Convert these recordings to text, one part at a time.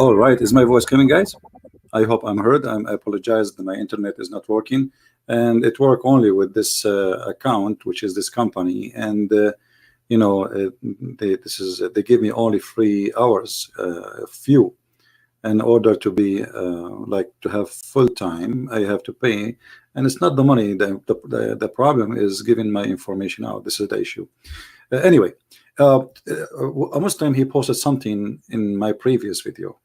All right, is my voice coming, guys? I hope I'm heard. I apologize that my internet is not working, and it work only with this account, which is this company, and they give me only 3 hours, few. In order to be like to have full time, I have to pay, and it's not the money. The problem is giving my information out. This is the issue. Anyway, a Muslim, he posted something in my previous video.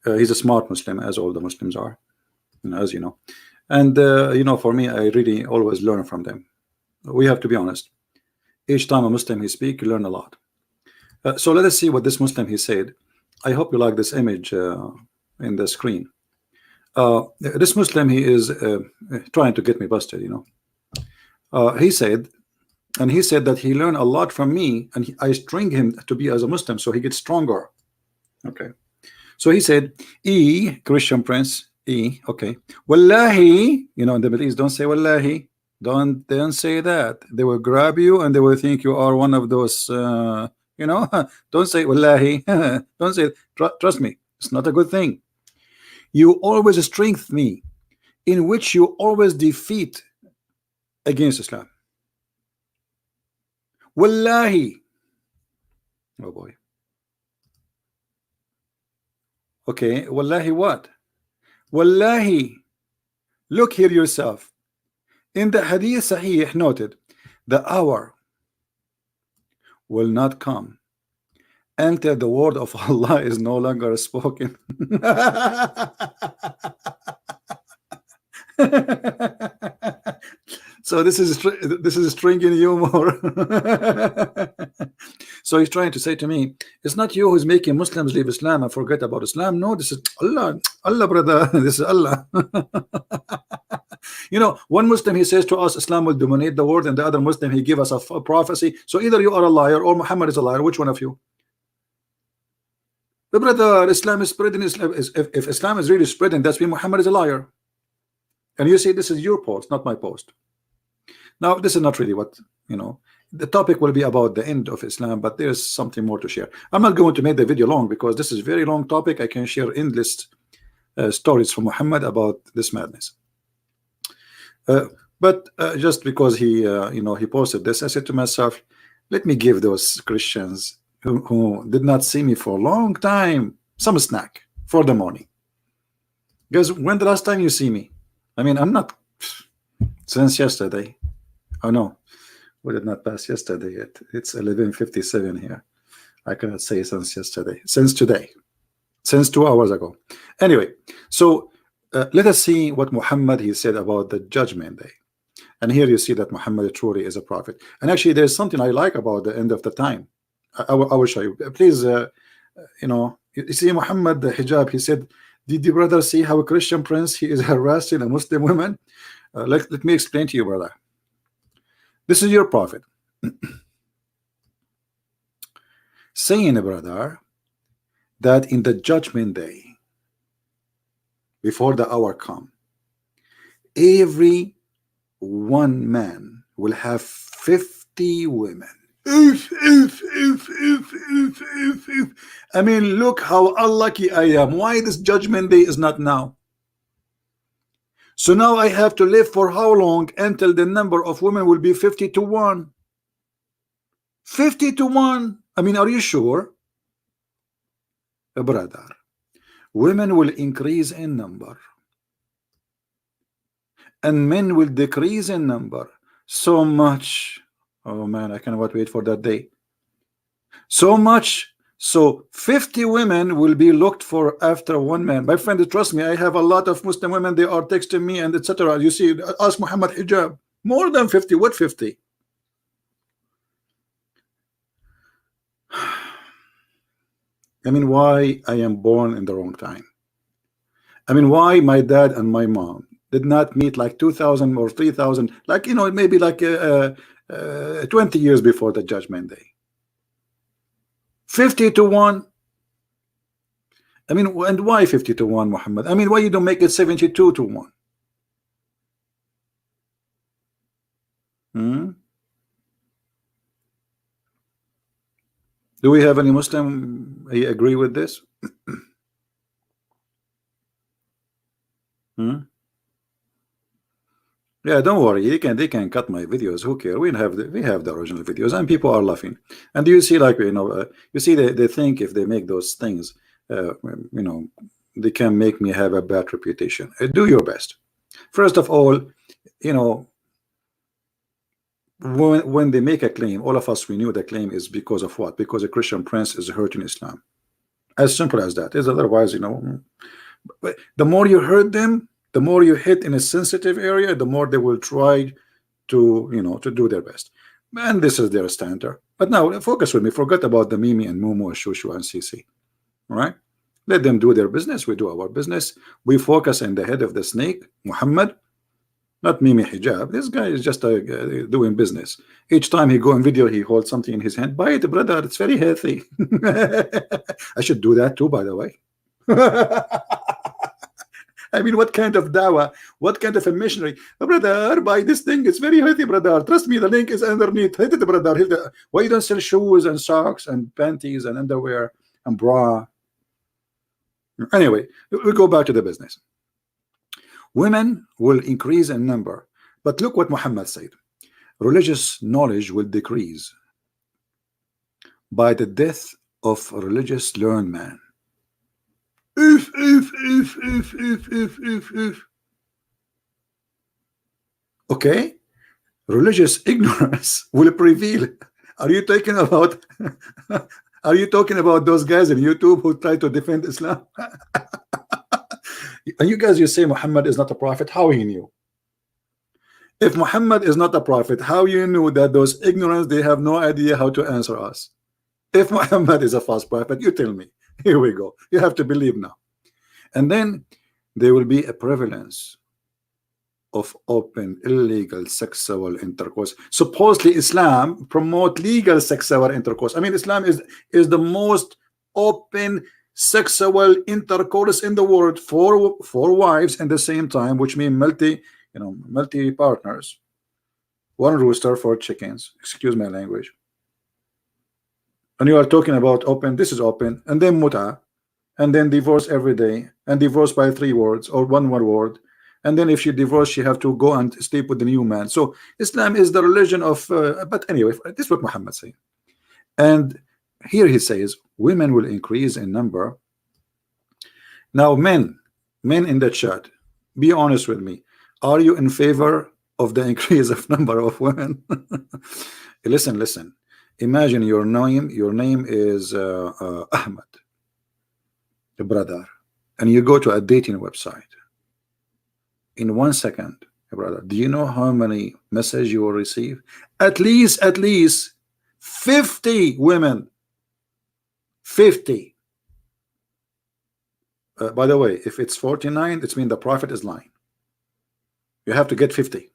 He's a smart Muslim, as all the Muslims are, as you know. And for me, I really always learn from them. We have to be honest. Each time a Muslim he speak, you learn a lot. So let us see what this Muslim he said. I hope you like this image in the screen. This Muslim, he is trying to get me busted. He said that he learned a lot from me, and I string him to be as a Muslim, so he gets stronger. Okay. So he said, Christian Prince, okay. Wallahi, in the Middle East, don't say Wallahi. Don't say that. They will grab you and they will think you are one of those, don't say Wallahi. Don't say it. Trust me, it's not a good thing. You always strengthen me, in which you always defeat against Islam. Wallahi. Oh boy. Okay, Wallahi what? Wallahi. Look here yourself. In the Hadith Sahih noted, the hour will not come until the word of Allah is no longer spoken. So this is stringing humor. So he's trying to say to me, it's not you who's making Muslims leave Islam and forget about Islam. No, this is Allah. Allah, brother. This is Allah. One Muslim he says to us Islam will dominate the world, and the other Muslim he give us a prophecy. So either you are a liar or Muhammad is a liar. Which one of you? But brother, Islam is spreading. If Islam is really spreading, that's mean Muhammad is a liar. And you see, this is your post, not my post. Now, this is not really what, the topic will be about the end of Islam, but there's something more to share. I'm not going to make the video long because this is a very long topic. I can share endless stories from Muhammad about this madness. But just because he posted this, I said to myself, let me give those Christians who did not see me for a long time some snack for the morning. Because when the last time you see me? I mean, I'm not since yesterday. Oh no, we did not pass yesterday yet. It's 11:57 here. I cannot say since yesterday. Since today. Since 2 hours ago. Anyway, so let us see what Muhammad he said about the judgment day. And here you see that Muhammad truly is a prophet. And actually, there's something I like about the end of the time. I will show you. Please, you see Muhammad the hijab. He said, "Did you brother see how a Christian prince he is harassing a Muslim woman?" Let me explain to you, brother. This is your prophet saying, brother, that in the judgment day, before the hour come, every one man will have 50 women. I mean, look how unlucky I am. Why this judgment day is not now? So now I have to live for how long until the number of women will be 50 to 1? 50 to 1. I mean, are you sure? Brother, women will increase in number and men will decrease in number so much. Oh man, I cannot wait for that day. So much. So 50 women will be looked for after one man. My friend, trust me, I have a lot of Muslim women. They are texting me and etc. You see, ask Muhammad hijab. More than 50. What 50? I mean, why I am born in the wrong time? I mean, why my dad and my mom did not meet like 2000 or 3000, like, maybe like 20 years before the judgment day? 50 to 1. I mean, and why 50 to 1, Muhammad? I mean, why you don't make it 72 to 1? Do we have any Muslim agree with this? Hmm? Yeah, don't worry. They can cut my videos. Who care? We have the original videos, and people are laughing. And do you see, like, you see, they think if they make those things, uh, you know, they can make me have a bad reputation. Do your best. First of all, you know, when they make a claim, all of us, we knew the claim is because of what? Because a Christian prince is hurting Islam. As simple as that. Is otherwise, but the more you hurt them, the more you hit in a sensitive area, the more they will try to to do their best. And this is their standard. But now focus with me. Forget about the Mimi and Mumu and Shushu and Sisi. All right? Let them do their business. We do our business. We focus on the head of the snake, Muhammad. Not Mimi Hijab. This guy is just doing business. Each time he go in video, he holds something in his hand. Buy it, brother. It's very healthy. I should do that too, by the way. I mean, what kind of dawah? What kind of a missionary? Brother, buy this thing. It's very healthy, brother. Trust me, the link is underneath. Hit it, brother. Hit it. Why you don't sell shoes and socks and panties and underwear and bra? Anyway, we go back to the business. Women will increase in number, but look what Muhammad said: religious knowledge will decrease by the death of a religious learned man. If. Okay, religious ignorance will prevail. Are you talking about? Are you talking about those guys on YouTube who try to defend Islam? And you guys, you say Muhammad is not a prophet. How he knew? If Muhammad is not a prophet, how you knew that those ignorance, they have no idea how to answer us? If Muhammad is a false prophet, you tell me. Here we go. You have to believe now. And then there will be a prevalence of open illegal sexual intercourse. Supposedly Islam promote legal sexual intercourse. I mean, Islam is the most open sexual intercourse in the world for wives at the same time, which mean multi partners. One rooster, 4 chickens. Excuse my language. And you are talking about open. This is open, and then muta, and then divorce every day, and divorce by 3 words or one word. And then if she divorced, she have to go and sleep with the new man. So Islam is the religion of. But anyway, this is what Muhammad said. And here he says women will increase in number. Now, men in the chat, be honest with me. Are you in favor of the increase of number of women? Listen. Imagine your name is Ahmed, the brother, and you go to a dating website. In 1 second, brother, do you know how many messages you will receive? At least 50 women. 50. By the way, if it's 49, it means the prophet is lying. You have to get 50.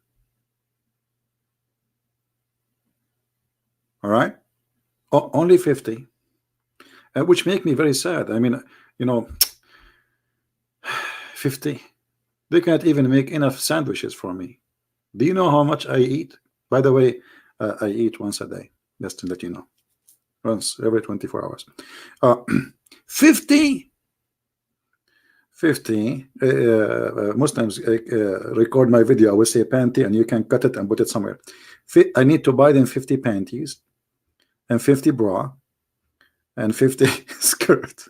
All right, only 50, which make me very sad. I mean, 50. They can't even make enough sandwiches for me. Do you know how much I eat? By the way, I eat once a day, just to let you know, once every 24 hours. 50. Muslims record my video. I will say panty, and you can cut it and put it somewhere. I need to buy them 50 panties, and 50 bra, and 50 skirt,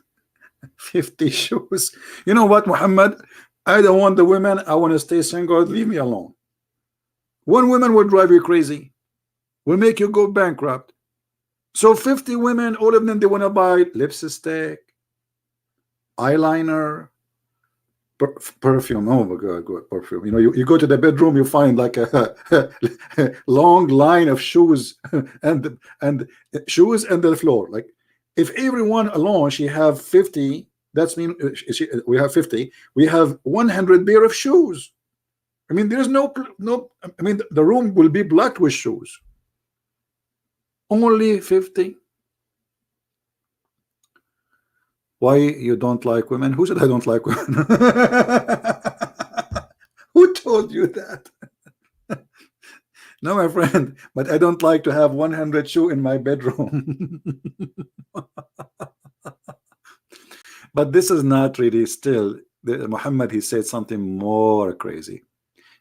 50 shoes. You know what, Muhammad? I don't want the women. I want to stay single. Leave me alone. One woman will drive you crazy, will make you go bankrupt. So 50 women, all of them, they want to buy lipstick, eyeliner, perfume. Oh my God, perfume. You go to the bedroom, you find like a long line of shoes and shoes and the floor. Like, if everyone alone she have 50, that's mean we have 50. We have 100 pair of shoes. I mean, there's no. I mean, the room will be blocked with shoes. Only 50. Why you don't like women? Who said I don't like women? Who told you that? No, my friend, but I don't like to have 100 shoe in my bedroom. But this is not really still Muhammad, he said something more crazy.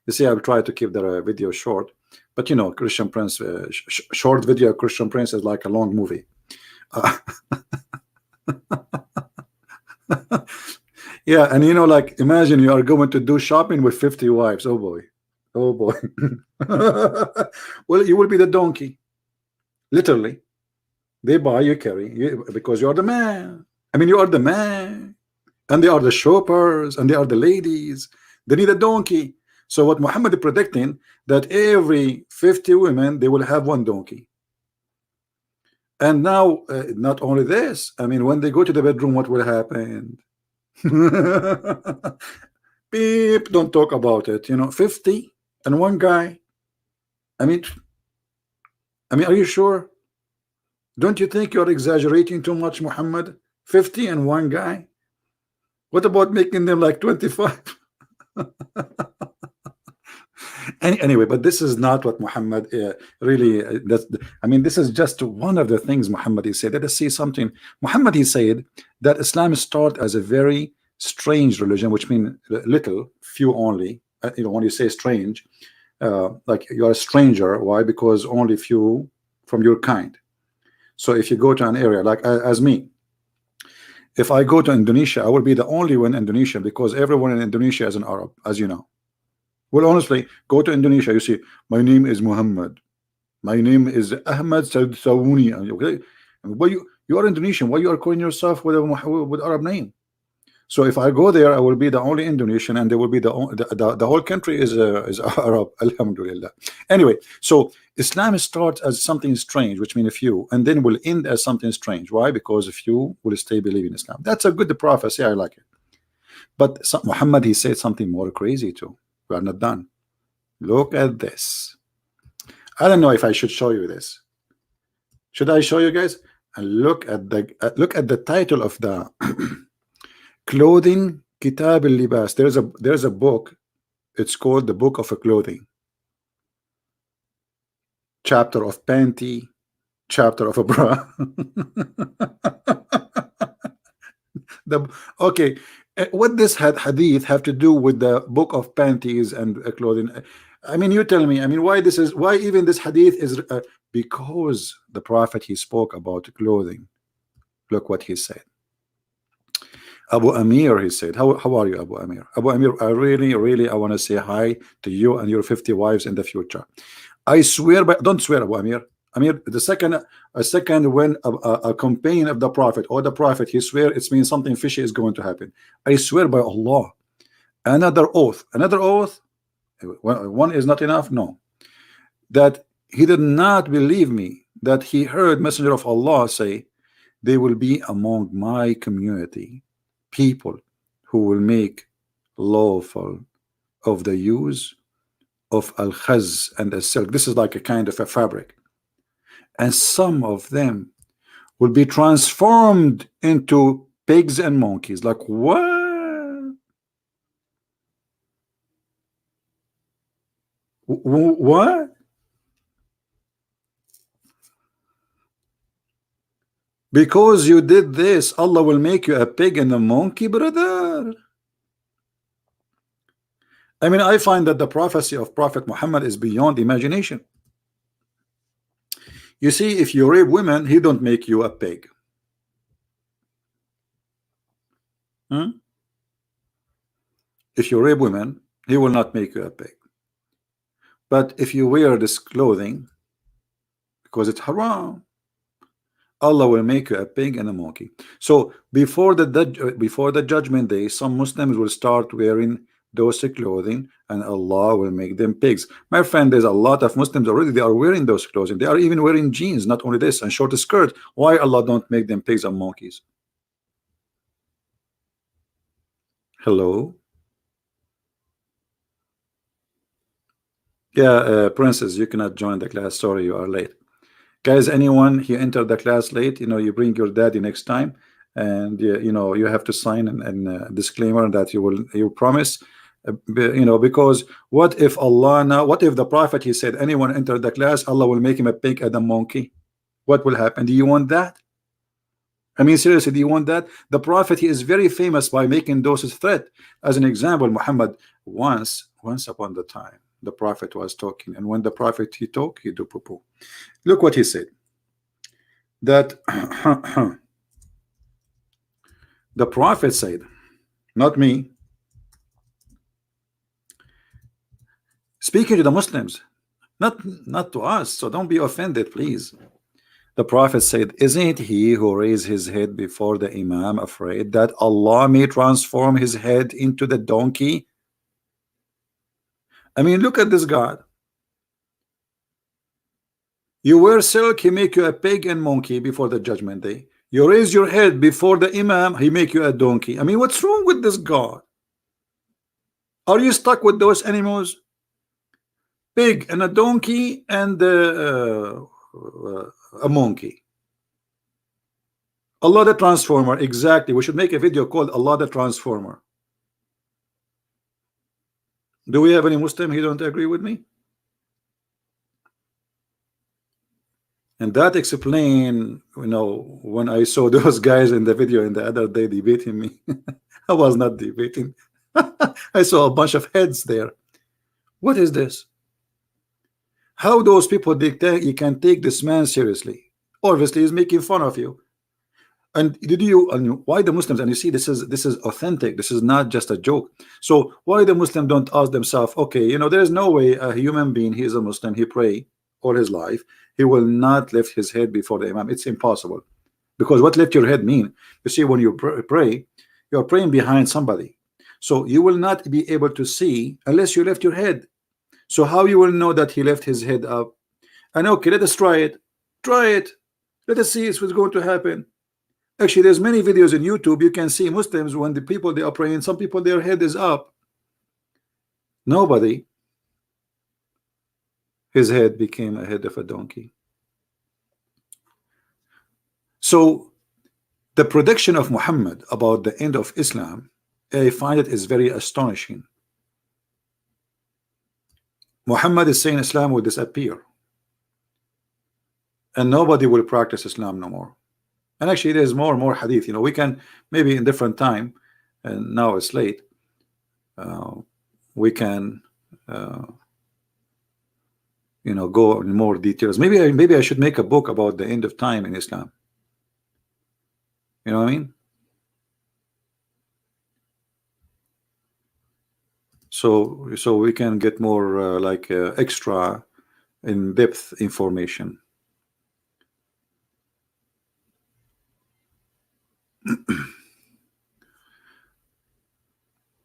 You see, I'll try to keep the video short, but you know, Christian Prince, short video Christian Prince is like a long movie. Yeah, and you know, like imagine you are going to do shopping with 50 wives. Oh boy, oh boy. Well, you will be the donkey, literally. They buy, you carry, because you are the man. I mean, you are the man, and they are the shoppers, and they are the ladies. They need a donkey. So what Muhammad is predicting, that every 50 women they will have one donkey. And now, not only this, I mean, when they go to the bedroom, what will happen? Beep, don't talk about it. You know, 50 and one guy. I mean, are you sure? Don't you think you're exaggerating too much, Muhammad? 50 and one guy? What about making them like 25? Anyway, but this is not what Muhammad really. I mean, this is just one of the things Muhammad he said. Let us see something. Muhammad he said that Islam started as a very strange religion, which means little, few only. You know, when you say strange, like you are a stranger. Why? Because only few from your kind. So if you go to an area like as me, if I go to Indonesia, I will be the only one in Indonesia, because everyone in Indonesia is an Arab, as you know. Well, honestly, go to Indonesia, you see, my name is Muhammad. My name is Ahmad Sawuni. Okay, why you are Indonesian? Why you are calling yourself with Arab name? So if I go there, I will be the only Indonesian, and there will be the whole country is Arab. Alhamdulillah. Anyway, so Islam starts as something strange, which means a few, and then will end as something strange. Why? Because a few will stay believing Islam. That's a good prophecy. I like it. But Muhammad he said something more crazy too. We are not done. Look at this. I don't know if I should show you this. Should I show you guys? And look at the title of the clothing, Kitab al-Libas. There's a book. It's called the Book of Clothing. Chapter of panty, chapter of a bra. Okay. What this hadith have to do with the book of panties and clothing? I mean, you tell me. I mean, why even this hadith is because the prophet he spoke about clothing. Look what he said. Abu Amir, he said, how are you, Abu Amir? Abu Amir, I really I want to say hi to you and your 50 wives in the future. I swear by, don't swear, Abu Amir. Amir, the second when a companion of the prophet or the prophet he swear, it means something fishy is going to happen. I swear by Allah. Another oath. One is not enough. No, that he did not believe me, that he heard Messenger of Allah say, they will be among my community people who will make lawful of the use of al-khazz and the silk. This is like a kind of a fabric. And some of them will be transformed into pigs and monkeys. Like what? What? Because you did this, Allah will make you a pig and a monkey, brother. I mean, I find that the prophecy of Prophet Muhammad is beyond imagination. You see, if you rape women, he don't make you a pig. If you rape women, he will not make you a pig. But if you wear this clothing, because it's haram, Allah will make you a pig and a monkey. So before the judgment day, some Muslims will start wearing those clothing, and Allah will make them pigs. My friend, there's a lot of Muslims already, they are wearing those clothing. They are even wearing jeans, not only this, and short skirt. Why Allah don't make them pigs and monkeys? Hello? Yeah, Princess, you cannot join the class. Sorry, you are late. Guys, anyone he entered the class late, you know, you bring your daddy next time, and you know, you have to sign a disclaimer that you promise, you know, because what if Allah now, what if the prophet he said anyone entered the class, Allah will make him a pig and a monkey? What will happen? Do you want that? I mean, seriously, do you want that? The Prophet, he is very famous by making those threat. As an example, Muhammad, once upon the time, the Prophet was talking, and when the Prophet he talk, he do poo-poo. Look what he said. That the Prophet said, not me, speaking to the Muslims, not to us. So don't be offended, please. The Prophet said, isn't he who raised his head before the Imam afraid that Allah may transform his head into the donkey? I mean, look at this God. You wear silk, he make you a pig and monkey before the judgment day. You raise your head before the Imam, he make you a donkey. I mean, what's wrong with this God? Are you stuck with those animals? Pig and a donkey and a monkey. Allah the Transformer, exactly. We should make a video called Allah the Transformer. Do we have any Muslim who don't agree with me? And that explain, you know, when I saw those guys in the video in the other day debating me. I was not debating. I saw a bunch of heads there. What is this? How those people dictate you can take this man seriously? Obviously, he's making fun of you. And why the Muslims? And you see, this is authentic. This is not just a joke. So why the Muslim don't ask themselves, okay, you know, there is no way a human being, he is a Muslim, he pray all his life, he will not lift his head before the Imam. It's impossible. Because what lift your head mean? You see, when you pray, you're praying behind somebody. So you will not be able to see unless you lift your head. So how you will know that he left his head up? And okay, let us try it. Try it. Let us see what's going to happen. Actually, there's many videos in YouTube. You can see Muslims when the people they are praying, some people their head is up. Nobody. His head became a head of a donkey. So the prediction of Muhammad about the end of Islam, I find it is very astonishing. Muhammad is saying Islam will disappear and nobody will practice Islam no more. And actually there's more and more hadith, you know, we can maybe in different time, and now it's late, we can you know, go in more details. Maybe I should make a book about the end of time in Islam. You know what I mean? So we can get more extra in-depth information.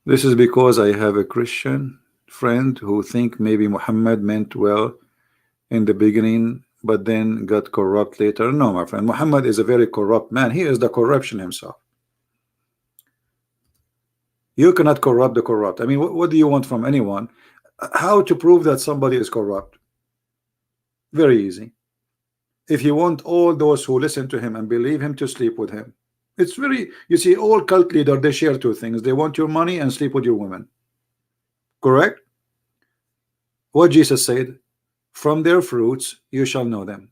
This is because I have a Christian friend who think maybe Muhammad meant well in the beginning but then got corrupt later. No, my friend, Muhammad is a very corrupt man. He is the corruption himself. You cannot corrupt the corrupt. I mean, what do you want from anyone? How to prove that somebody is corrupt? Very easy. If you want all those who listen to him and believe him to sleep with him, it's very, you see, all cult leaders, they share two things. They want your money and sleep with your women. Correct? What Jesus said, from their fruits you shall know them.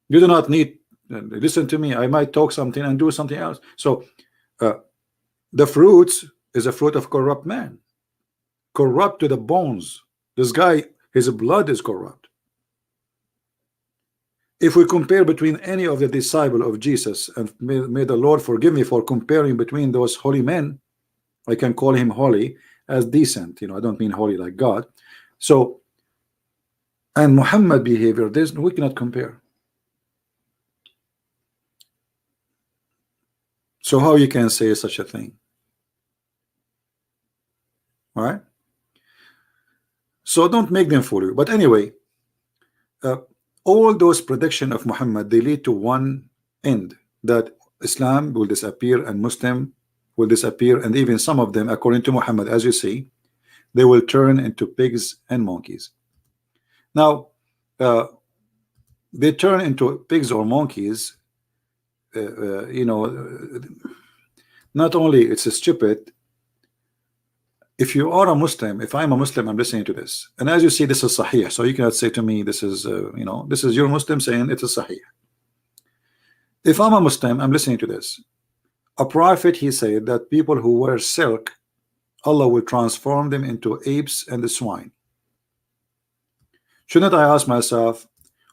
You do not need, listen to me, I might talk something and do something else. So the fruits is a fruit of corrupt man, corrupt to the bones. This guy, his blood is corrupt. If we compare between any of the disciples of Jesus, and may the Lord forgive me for comparing between those holy men, I can call him holy as decent, you know, I don't mean holy like God. So, and Muhammad behavior, we cannot compare. So how you can say such a thing? All right. So don't make them fool you. But anyway, all those predictions of Muhammad, they lead to one end, that Islam will disappear and Muslim will disappear, and even some of them, according to Muhammad, as you see, they will turn into pigs and monkeys. Now, they turn into pigs or monkeys. You know, not only it's stupid. If you are a Muslim, if I'm a Muslim, I'm listening to this, and as you see, this is sahih. So you cannot say to me, this is you know, this is your Muslim saying it is sahih. If I'm a Muslim, I'm listening to this. A prophet, he said that people who wear silk, Allah will transform them into apes and the swine. Shouldn't I ask myself,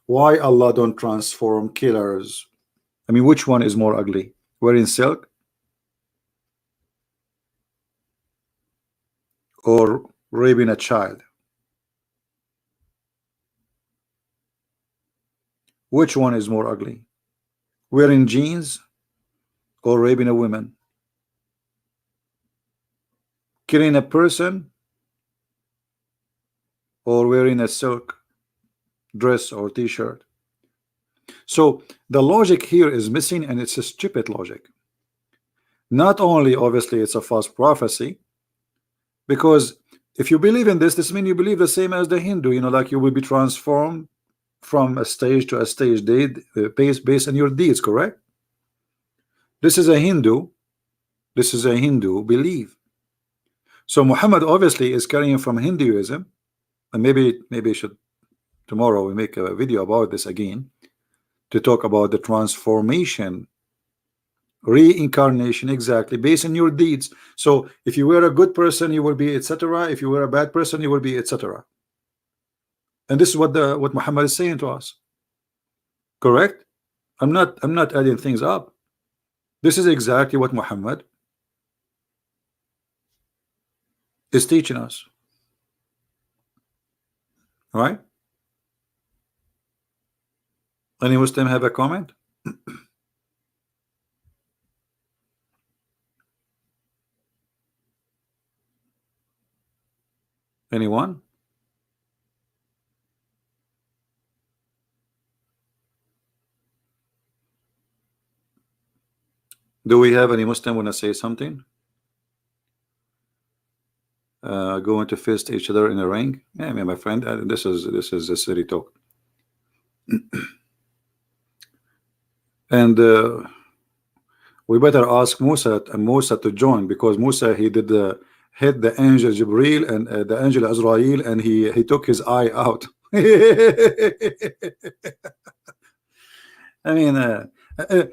why Allah don't transform killers? I mean, which one is more ugly? Wearing silk or raping a child? Which one is more ugly? Wearing jeans or raping a woman? Killing a person or wearing a silk dress or t-shirt? So the logic here is missing, and it's a stupid logic. Not only obviously it's a false prophecy, because if you believe in this, this means you believe the same as the Hindu, you know, like you will be transformed from a stage to a stage based on your deeds, correct? This is a Hindu belief. So Muhammad obviously is carrying from Hinduism, and maybe should tomorrow we make a video about this again, to talk about the transformation, reincarnation, exactly based on your deeds. So if you were a good person, you will be etc. If you were a bad person, you will be etc. And this is what Muhammad is saying to us, correct? I'm not adding things up. This is exactly what Muhammad is teaching us. All right? Any Muslim have a comment? Anyone? Do we have any Muslim want to say something? Going to fist each other in a ring? Yeah, my friend, this is a silly talk. And we better ask Musa to join, because Musa, he did hit the angel Jibril and the angel Azrael, and he took his eye out. I mean,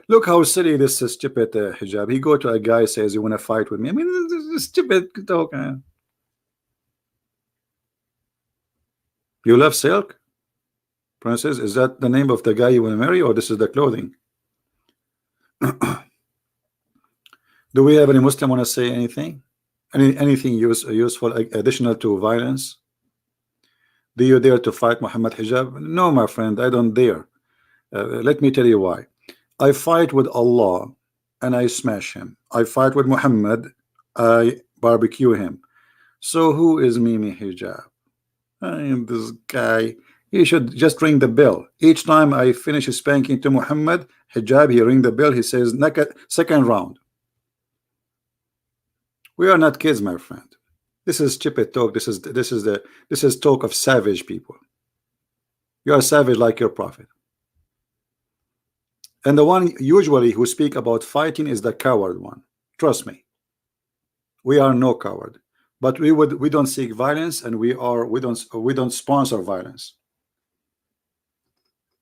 look how silly this stupid hijab. He go to a guy, says, you want to fight with me? I mean, this is stupid talk. You love silk, princess? Is that the name of the guy you want to marry, or this is the clothing? Do we have any Muslim want to say anything? Anything useful additional to violence? Do you dare to fight Muhammad hijab? No, my friend, I don't dare. Let me tell you why. I fight with Allah and I smash him. I fight with Muhammad, I barbecue him. So who is Mimi hijab? I am this guy. He should just ring the bell. Each time I finish spanking to Muhammad hijab, he ring the bell. He says, second round. We are not kids, my friend. This is stupid talk. This is talk of savage people. You are savage like your prophet. And the one usually who speak about fighting is the coward one. Trust me. We are no coward, but we don't seek violence, and we don't sponsor violence.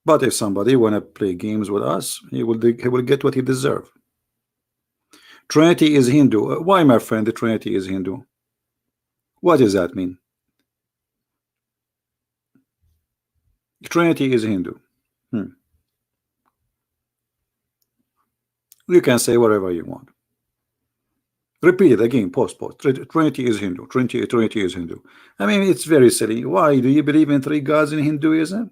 But if somebody wanna play games with us, he will get what he deserve. Trinity is Hindu. Why, my friend, the Trinity is Hindu? What does that mean? Trinity is Hindu. You can say whatever you want. Repeat it again. Post. Trinity is Hindu. Trinity is Hindu. I mean, it's very silly. Why do you believe in 3 gods in Hinduism?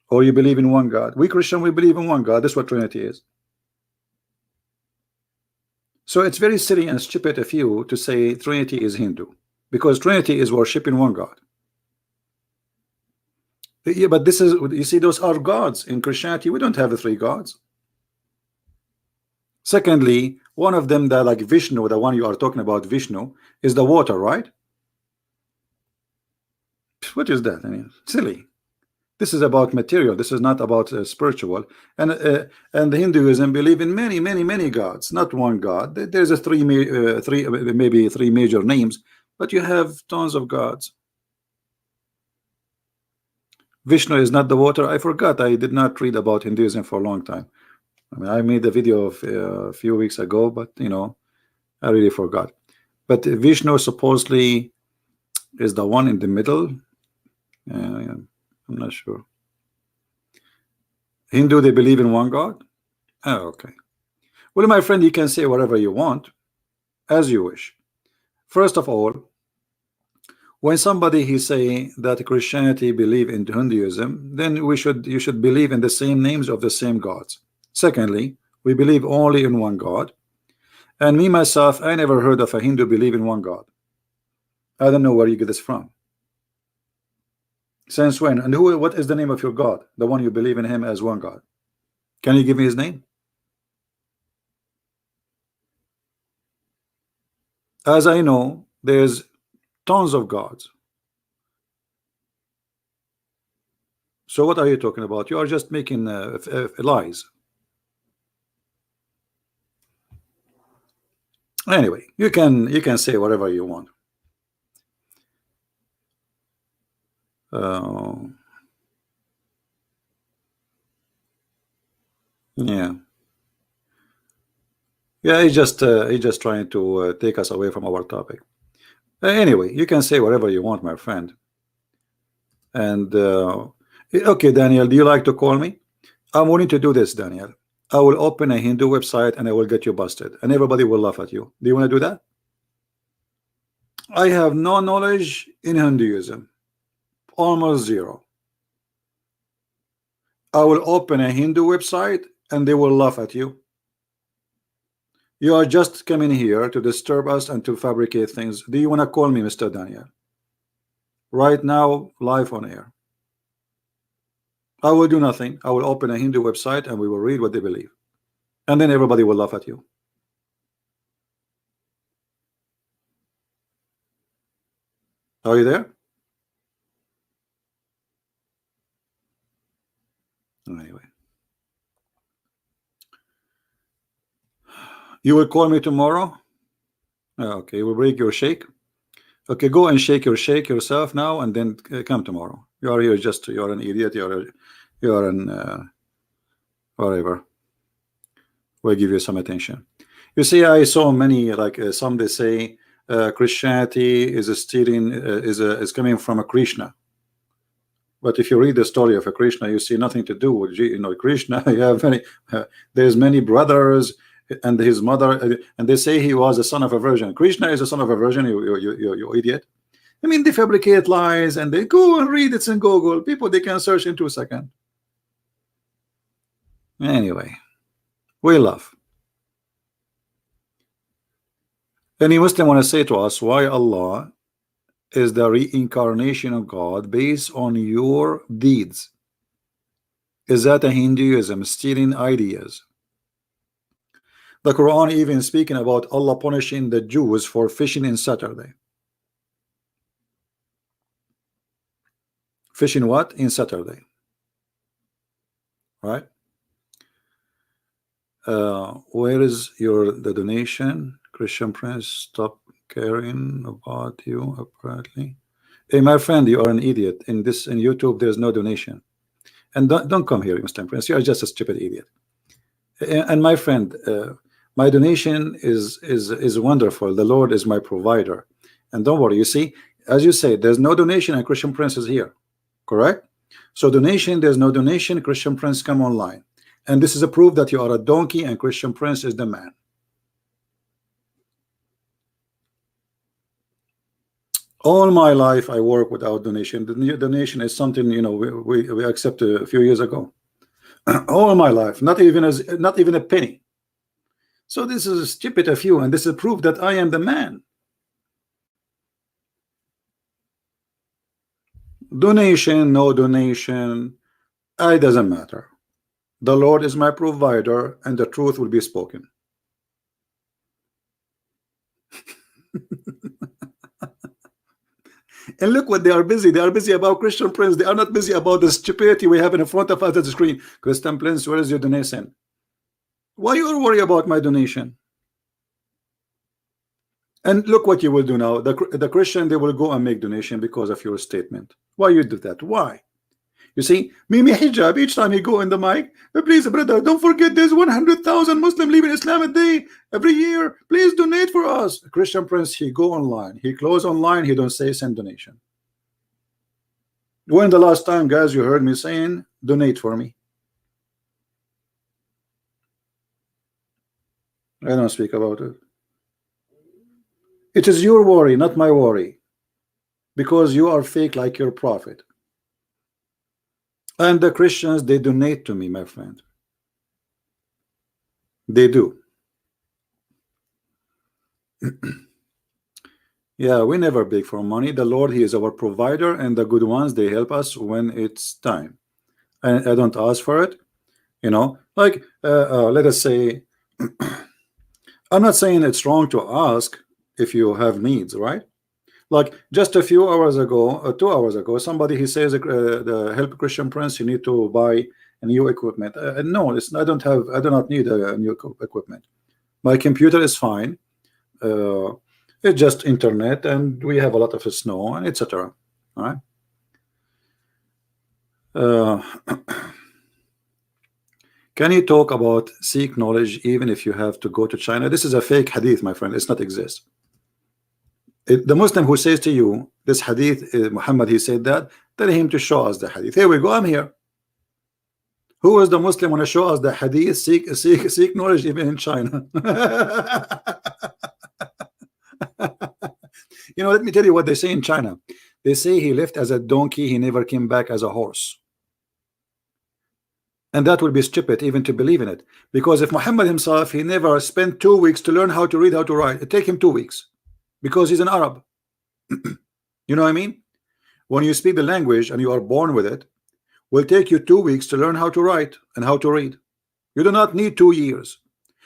Or you believe in one God? We Christian, we believe in one God. That's what Trinity is. So it's very silly and stupid of you to say Trinity is Hindu, because Trinity is worshiping one God. Yeah, but this is, you see, those are gods. In Christianity, we don't have the 3 gods. Secondly, one of them, that like Vishnu, the one you are talking about, Vishnu, is the water, right? What is that? I mean, silly. This is about material. This is not about spiritual. And the Hinduism believe in many gods, not one God. There's a maybe three major names, but you have tons of gods. Vishnu is not the water. I forgot. I did not read about Hinduism for a long time. I mean, I made a video of a few weeks ago, but I really forgot. But Vishnu supposedly is the one in the middle. I'm not sure. Hindu, they believe in one God. Oh, okay. Well, my friend, you can say whatever you want, as you wish. First of all, when somebody he say that Christianity believe in Hinduism, then you should believe in the same names of the same gods. Secondly, we believe only in one God. And me myself, I never heard of a Hindu believe in one God. I don't know where you get this from. Since when? And what is the name of your God? The one you believe in him as one God. Can you give me his name? As I know, there's tons of gods. So what are you talking about? You are just making lies. Anyway, you can say whatever you want. Yeah, he's just trying to take us away from our topic. Anyway, you can say whatever you want, my friend. And okay, Daniel, do you like to call me? I'm willing to do this, Daniel. I will open a Hindu website and I will get you busted, and everybody will laugh at you. Do you want to do that? I have no knowledge in Hinduism, almost zero. I will open a Hindu website and they will laugh at you. You are just coming here to disturb us and to fabricate things. Do you want to call me, Mr. Daniel? Right now, live on air. I will do nothing. I will open a Hindu website and we will read what they believe. And then everybody will laugh at you. Are you there? Anyway. You will call me tomorrow? Okay, you will break your shake. Okay, go and shake yourself now and then come tomorrow. You are here just, you are an idiot. You are an whatever. We'll give you some attention. You see, I saw many, like some they say Christianity is stealing, is coming from a Krishna. But if you read the story of a Krishna, you see nothing to do with Krishna. You have many. There's many brothers and his mother, and they say he was a son of a virgin. Krishna is a son of a virgin. You idiot. I mean, they fabricate lies and they go and read it in Google. People, they can search in 2 seconds. Anyway, we laugh. Any Muslim want to say to us why Allah is the reincarnation of God based on your deeds? Is that a Hinduism stealing ideas? The Quran even speaking about Allah punishing the Jews for fishing in Saturday. Fishing what? In Saturday. Right? Where is the donation? Christian Prince, stop caring about you apparently. Hey, my friend, you are an idiot. In YouTube, there's no donation. And don't come here, Mr. Prince. You are just a stupid idiot. And my friend, my donation is wonderful. The Lord is my provider. And don't worry, you see, as you say, there's no donation and Christian Prince is here. Correct? So donation, there's no donation, Christian Prince come online. And this is a proof that you are a donkey and Christian Prince is the man. All my life I work without donation. The new donation is something we accepted a few years ago. All my life, not even a penny. So this is stupid of you, and this is proof that I am the man. Donation, no donation, it doesn't matter. The Lord is my provider, and the truth will be spoken. And look what they are busy. They are busy about Christian Prince. They are not busy about the stupidity we have in front of us at the screen. Christian Prince, where is your donation? Why you worry about my donation? And look what you will do now. The Christian, they will go and make donation because of your statement. Why you do that? Why? You see, Mimi Hijab, each time he go in the mic, please, brother, don't forget there's 100,000 Muslim leaving Islam a day every year. Please donate for us. Christian Prince, he go online, he close online, he don't say send donation. When the last time, guys, you heard me saying donate for me? I don't speak about it. It is your worry, not my worry, because you are fake like your prophet. And the Christians, they donate to me, my friend. They do. Yeah, we never beg for money. The Lord, he is our provider, and the good ones, they help us when it's time. And I don't ask for it, you know, like let us say, I'm not saying it's wrong to ask if you have needs, right? Like just a few hours ago, 2 hours ago, somebody, he says the help Christian Prince, you need to buy a new equipment. No, it's, I do not need a new equipment. My computer is fine. It's just internet, and we have a lot of snow, and etc. All right. Can you talk about seek knowledge even if you have to go to China? This is a fake hadith, my friend. It's not exist. The Muslim who says to you this hadith, Muhammad, he said that, tell him to show us the hadith. Here we go, I'm here. Who is the Muslim want to show us the hadith? Seek knowledge even in China. You know, let me tell you what they say in China. They say he left as a donkey, he never came back as a horse. And that would be stupid even to believe in it, because if Muhammad himself, he never spent 2 weeks to learn how to read, how to write. It take him 2 weeks because he's an Arab. You know what I mean? When you speak the language and you are born with it, will take you 2 weeks to learn how to write and how to read. You do not need 2 years.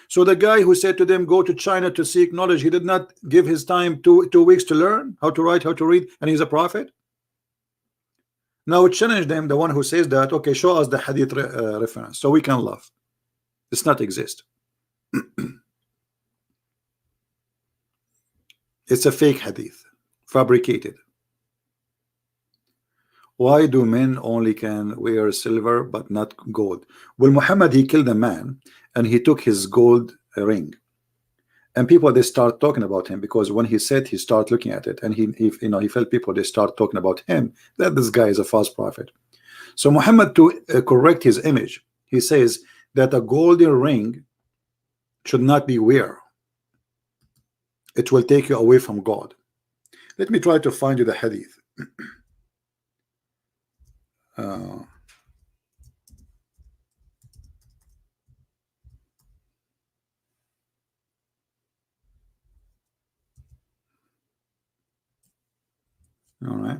So the guy who said to them, go to China to seek knowledge, he did not give his time 2 weeks to learn how to write, how to read, and he's a prophet. Now challenge them, the one who says that, okay, show us the hadith reference so we can laugh. It's not exist. It's a fake hadith, fabricated. Why do men only can wear silver but not gold? Well, Muhammad, he killed a man and he took his gold ring, and people, they start talking about him because when he said, he start looking at it, and he you know, he felt people, they start talking about him, that this guy is a false prophet. So Muhammad, to correct his image, he says that a golden ring should not be wear. It will take you away from God. Let me try to find you the hadith. All right.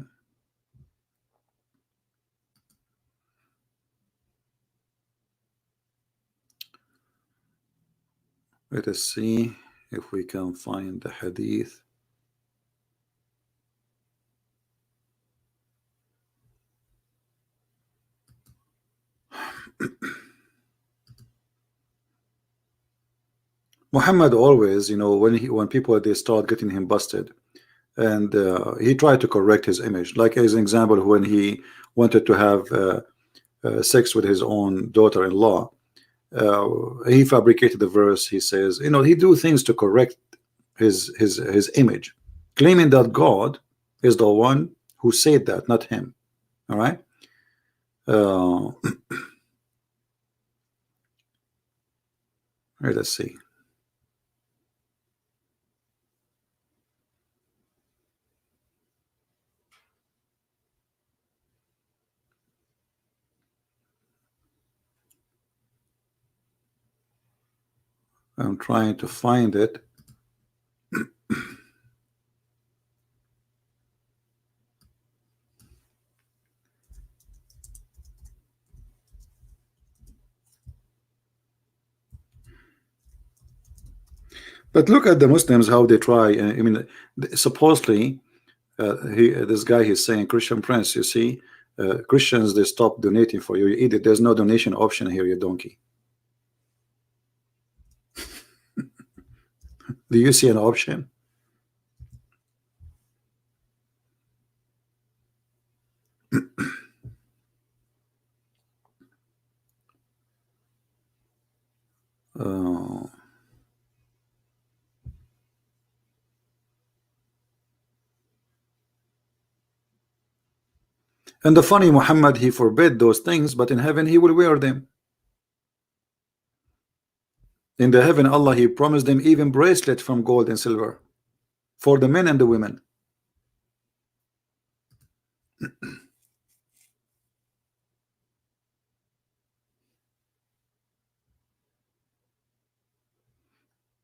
Let us see if we can find the hadith. Muhammad always, you know, when people, they start getting him busted, and he tried to correct his image. Like as an example, when he wanted to have sex with his own daughter-in-law, he fabricated the verse. He says, you know, he do things to correct his image, claiming that God is the one who said that, not him. All right. Let's see. I'm trying to find it. But look at the Muslims, how they try. I mean, supposedly, this guy, he's saying, Christian Prince, you see, Christians, they stop donating for you. You eat it. There's no donation option here, you donkey. Do you see an option? Uh, and the funny, Muhammad, he forbid those things, but in heaven he will wear them. In the heaven, Allah, he promised them even bracelet from gold and silver for the men and the women.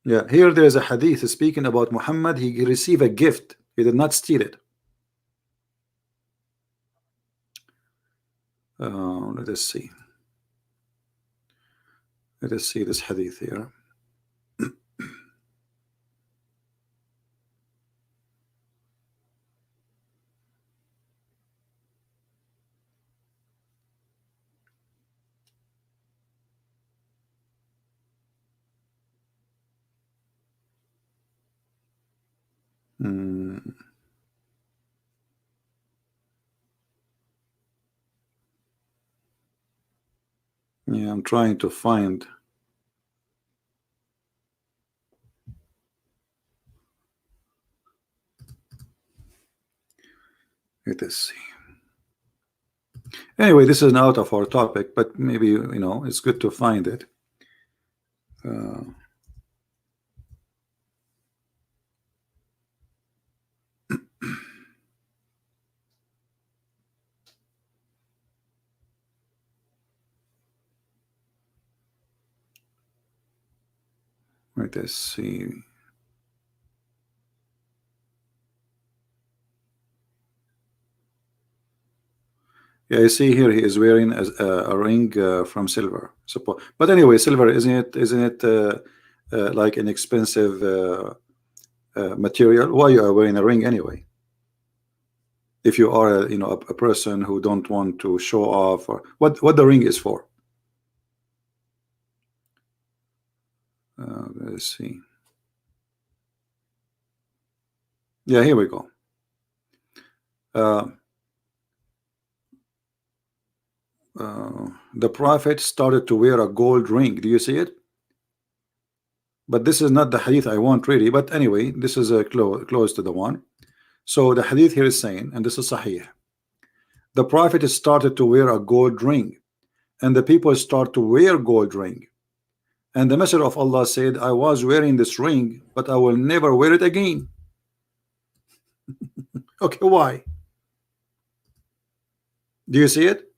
Yeah, here there is a hadith speaking about Muhammad. He received a gift. He did not steal it. Let us see. Let us see this hadith here. Yeah, I'm trying to find. Let us see. Anyway, this is out of our topic, but maybe, you know, it's good to find it. Let us see. Yeah, I see here he is wearing a ring from silver. But anyway, silver isn't it like an expensive material? Why you are wearing a ring anyway? If you are you know, a person who don't want to show off, or what the ring is for. Let's see. Yeah, here we go. The Prophet started to wear a gold ring. Do you see it? But this is not the hadith I want really. But anyway, this is close to the one. So the hadith here is saying, and this is sahih, the Prophet started to wear a gold ring, and the people start to wear gold ring. And the Messenger of Allah said, I was wearing this ring, but I will never wear it again. Okay, why? Do you see it?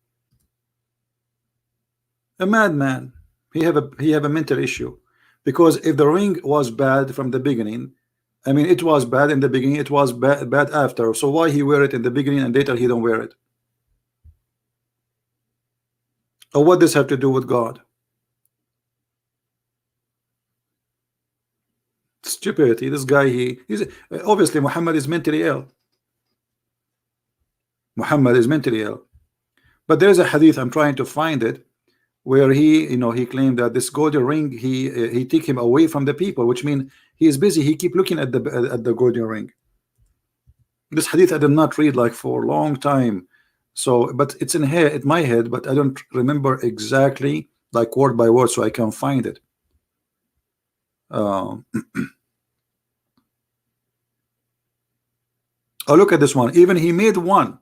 A madman. He have a mental issue. Because if the ring was bad from the beginning, I mean, it was bad in the beginning, it was bad after. So why he wear it in the beginning and later he don't wear it? Or what does have to do with God? Stupidity. This guy, he's obviously Muhammad is mentally ill. Muhammad is mentally ill. But there's a hadith, I'm trying to find it, where he, you know, he claimed that this golden ring, he take him away from the people, which means he is busy. He keep looking at the golden ring. This hadith I did not read like for a long time, so but it's in here in my head, but I don't remember exactly like word by word, so I can find it. Oh, look at this one. Even he made one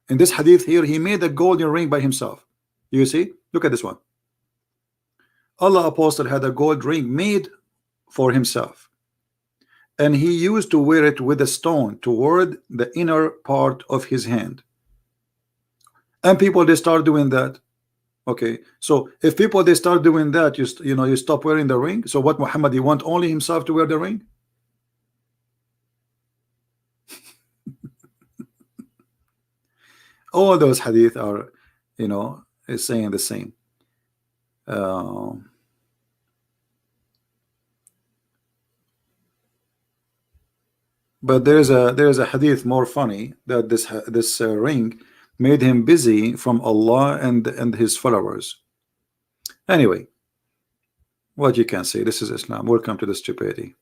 in this hadith here. He made a golden ring by himself. You see? Look at this one. Allah Apostle had a gold ring made for himself, and he used to wear it with a stone toward the inner part of his hand. And people, they start doing that. Okay, so if people they start doing that, you know, you stop wearing the ring. So what, Muhammad, he want only himself to wear the ring? All those hadith are, you know, is saying the same. But there's a hadith more funny, that this ring made him busy from Allah and his followers. Anyway, what you can say, this is Islam. Welcome to the stupidity.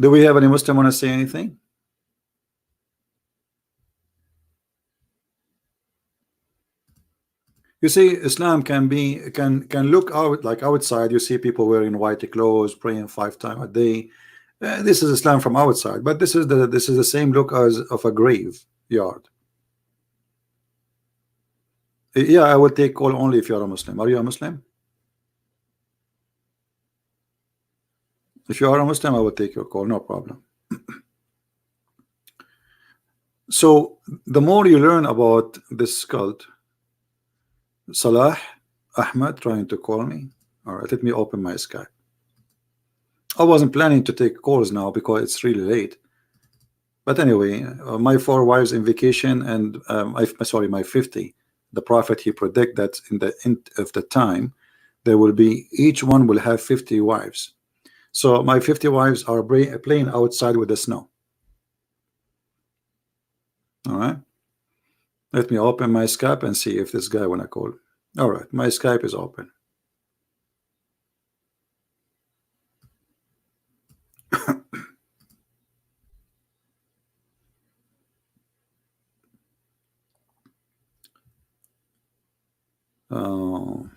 Do we have any Muslim want to say anything? You see, Islam can look out like outside. You see people wearing white clothes, praying 5 times a day. This is Islam from outside, but this is the same look as of a graveyard. Yeah, I will take call only if you are a Muslim. Are you a Muslim? If you are a Muslim, I will take your call, no problem. So the more you learn about this cult, Salah Ahmed trying to call me. All right, let me open my Skype. I wasn't planning to take calls now because it's really late. But anyway, my 4 wives in vacation, and sorry, my 50. The Prophet, he predict that in the end of the time, there will be, each one will have 50 wives. So my 50 wives are playing outside with the snow. All right. Let me open my Skype and see if this guy wanna call. All right, my Skype is open. Oh.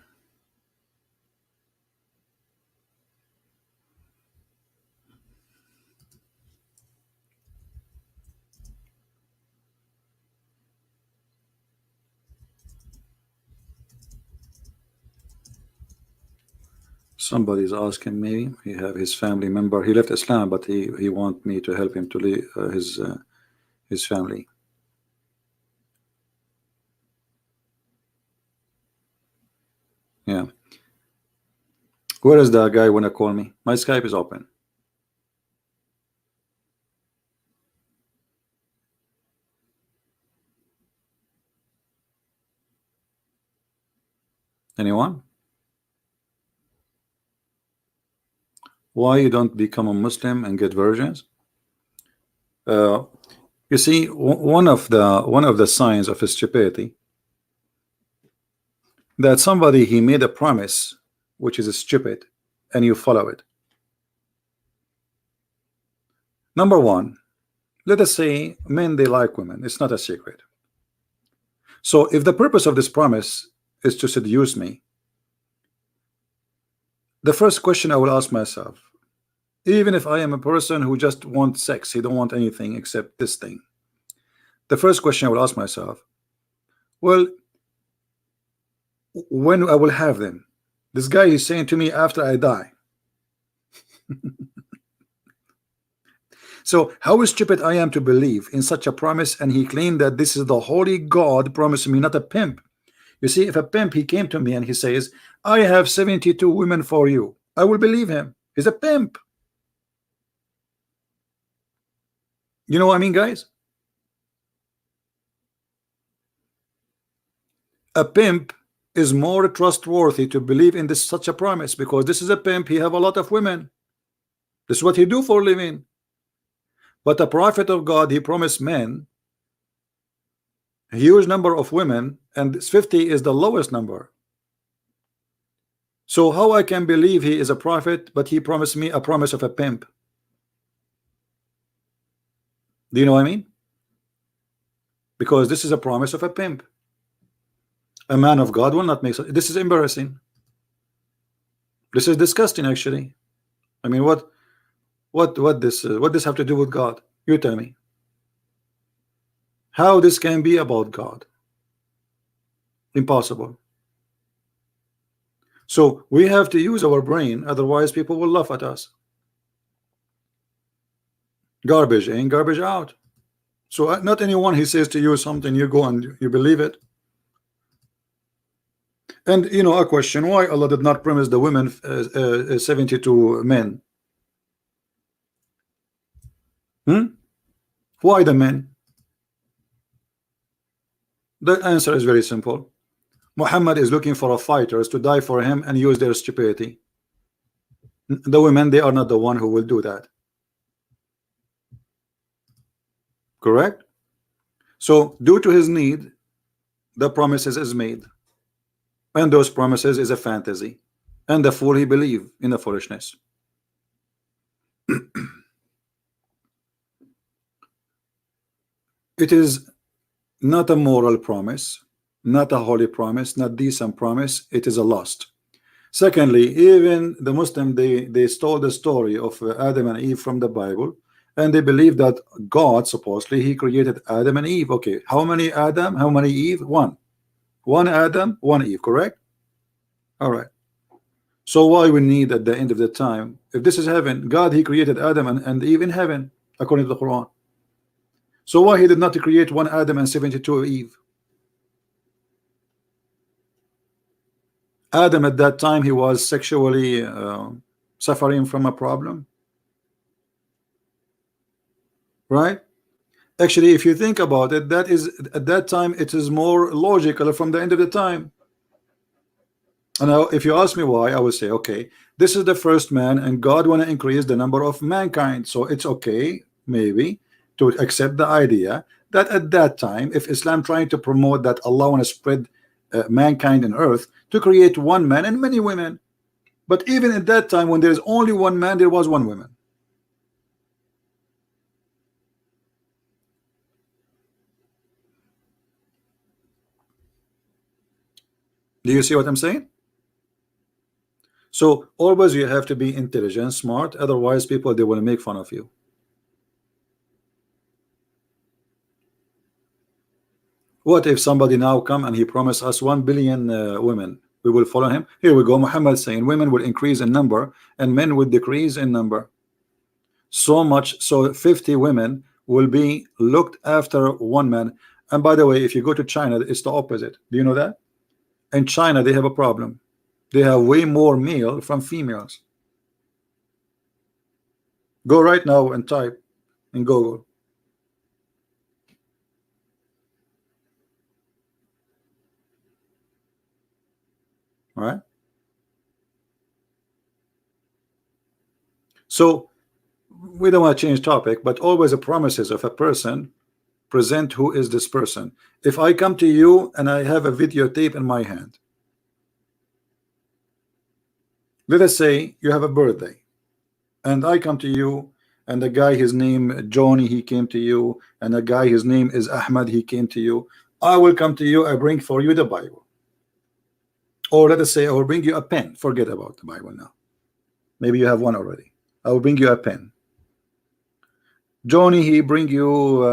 Somebody's asking me. He have his family member. He left Islam, but he want me to help him to leave his family. Yeah. Where is the guy wanna call me? My Skype is open. Anyone? Why you don't become a Muslim and get virgins? You see, one of the signs of stupidity, that somebody, he made a promise which is stupid and you follow it. Number one, let us say men, they like women. It's not a secret. So if the purpose of this promise is to seduce me, the first question I will ask myself, even if I am a person who just wants sex, he don't want anything except this thing, the first question I will ask myself, well, when I will have them? This guy is saying to me after I die. So how stupid I am to believe in such a promise, and he claimed that this is the holy God promising me, not a pimp. You see, if a pimp, he came to me and he says, I have 72 women for you, I will believe him. He's a pimp. You know what I mean, guys? A pimp is more trustworthy to believe in this such a promise, because this is a pimp. He have a lot of women. This is what he do for a living. But the prophet of God, he promised men a huge number of women, and this 50 is the lowest number. So how I can believe he is a prophet, but he promised me a promise of a pimp? Do you know what I mean? Because this is a promise of a pimp. A man of God will not make such. This is embarrassing. This is disgusting, actually. I mean, what this have to do with God? You tell me. How this can be about God? Impossible. So we have to use our brain, otherwise people will laugh at us. Garbage in, garbage out. So not anyone he says to you something, you go and you believe it. And you know, a question, why Allah did not promise the women 72 men? Why the men? The answer is very simple. Muhammad is looking for fighters to die for him and use their stupidity. The women, they are not the one who will do that. Correct? So due to his need, the promises is made, and those promises is a fantasy, and the fool, he believe in the foolishness. It is not a moral promise, not a holy promise, not decent promise. It is a lust. Secondly, even the Muslim, they stole the story of Adam and Eve from the Bible, and they believe that God supposedly he created Adam and Eve. Okay, how many Adam, how many Eve? One Adam, one Eve, correct? All right. So why we need at the end of the time, if this is heaven, God he created Adam and Eve in heaven according to the Quran. So why he did not create one Adam and 72 Eve? Adam at that time he was sexually suffering from a problem, right? Actually, if you think about it, that is at that time it is more logical from the end of the time. And now if you ask me why, I would say, okay, this is the first man and God want to increase the number of mankind, so it's okay maybe to accept the idea that at that time, if Islam trying to promote that Allah want to spread mankind on earth, to create one man and many women. But even at that time, when there is only one man, there was one woman. Do you see what I'm saying? So always you have to be intelligent, smart, otherwise people they will make fun of you. What if somebody now come and he promised us 1 billion women? We will follow him. Here we go. Muhammad saying women will increase in number and men will decrease in number. So much so 50 women will be looked after one man. And by the way, if you go to China, it's the opposite. Do you know that? In China, they have a problem. They have way more male from females. Go right now and type in Google. All right. So we don't want to change topic, but always the promises of a person present who is this person. If I come to you and I have a videotape in my hand, let us say you have a birthday and I come to you and the guy his name Johnny he came to you and a guy his name is Ahmad he came to you. I will come to you, I bring for you the Bible, or let us say I will bring you a pen. Forget about the Bible now, maybe you have one already. I will bring you a pen. Johnny he bring you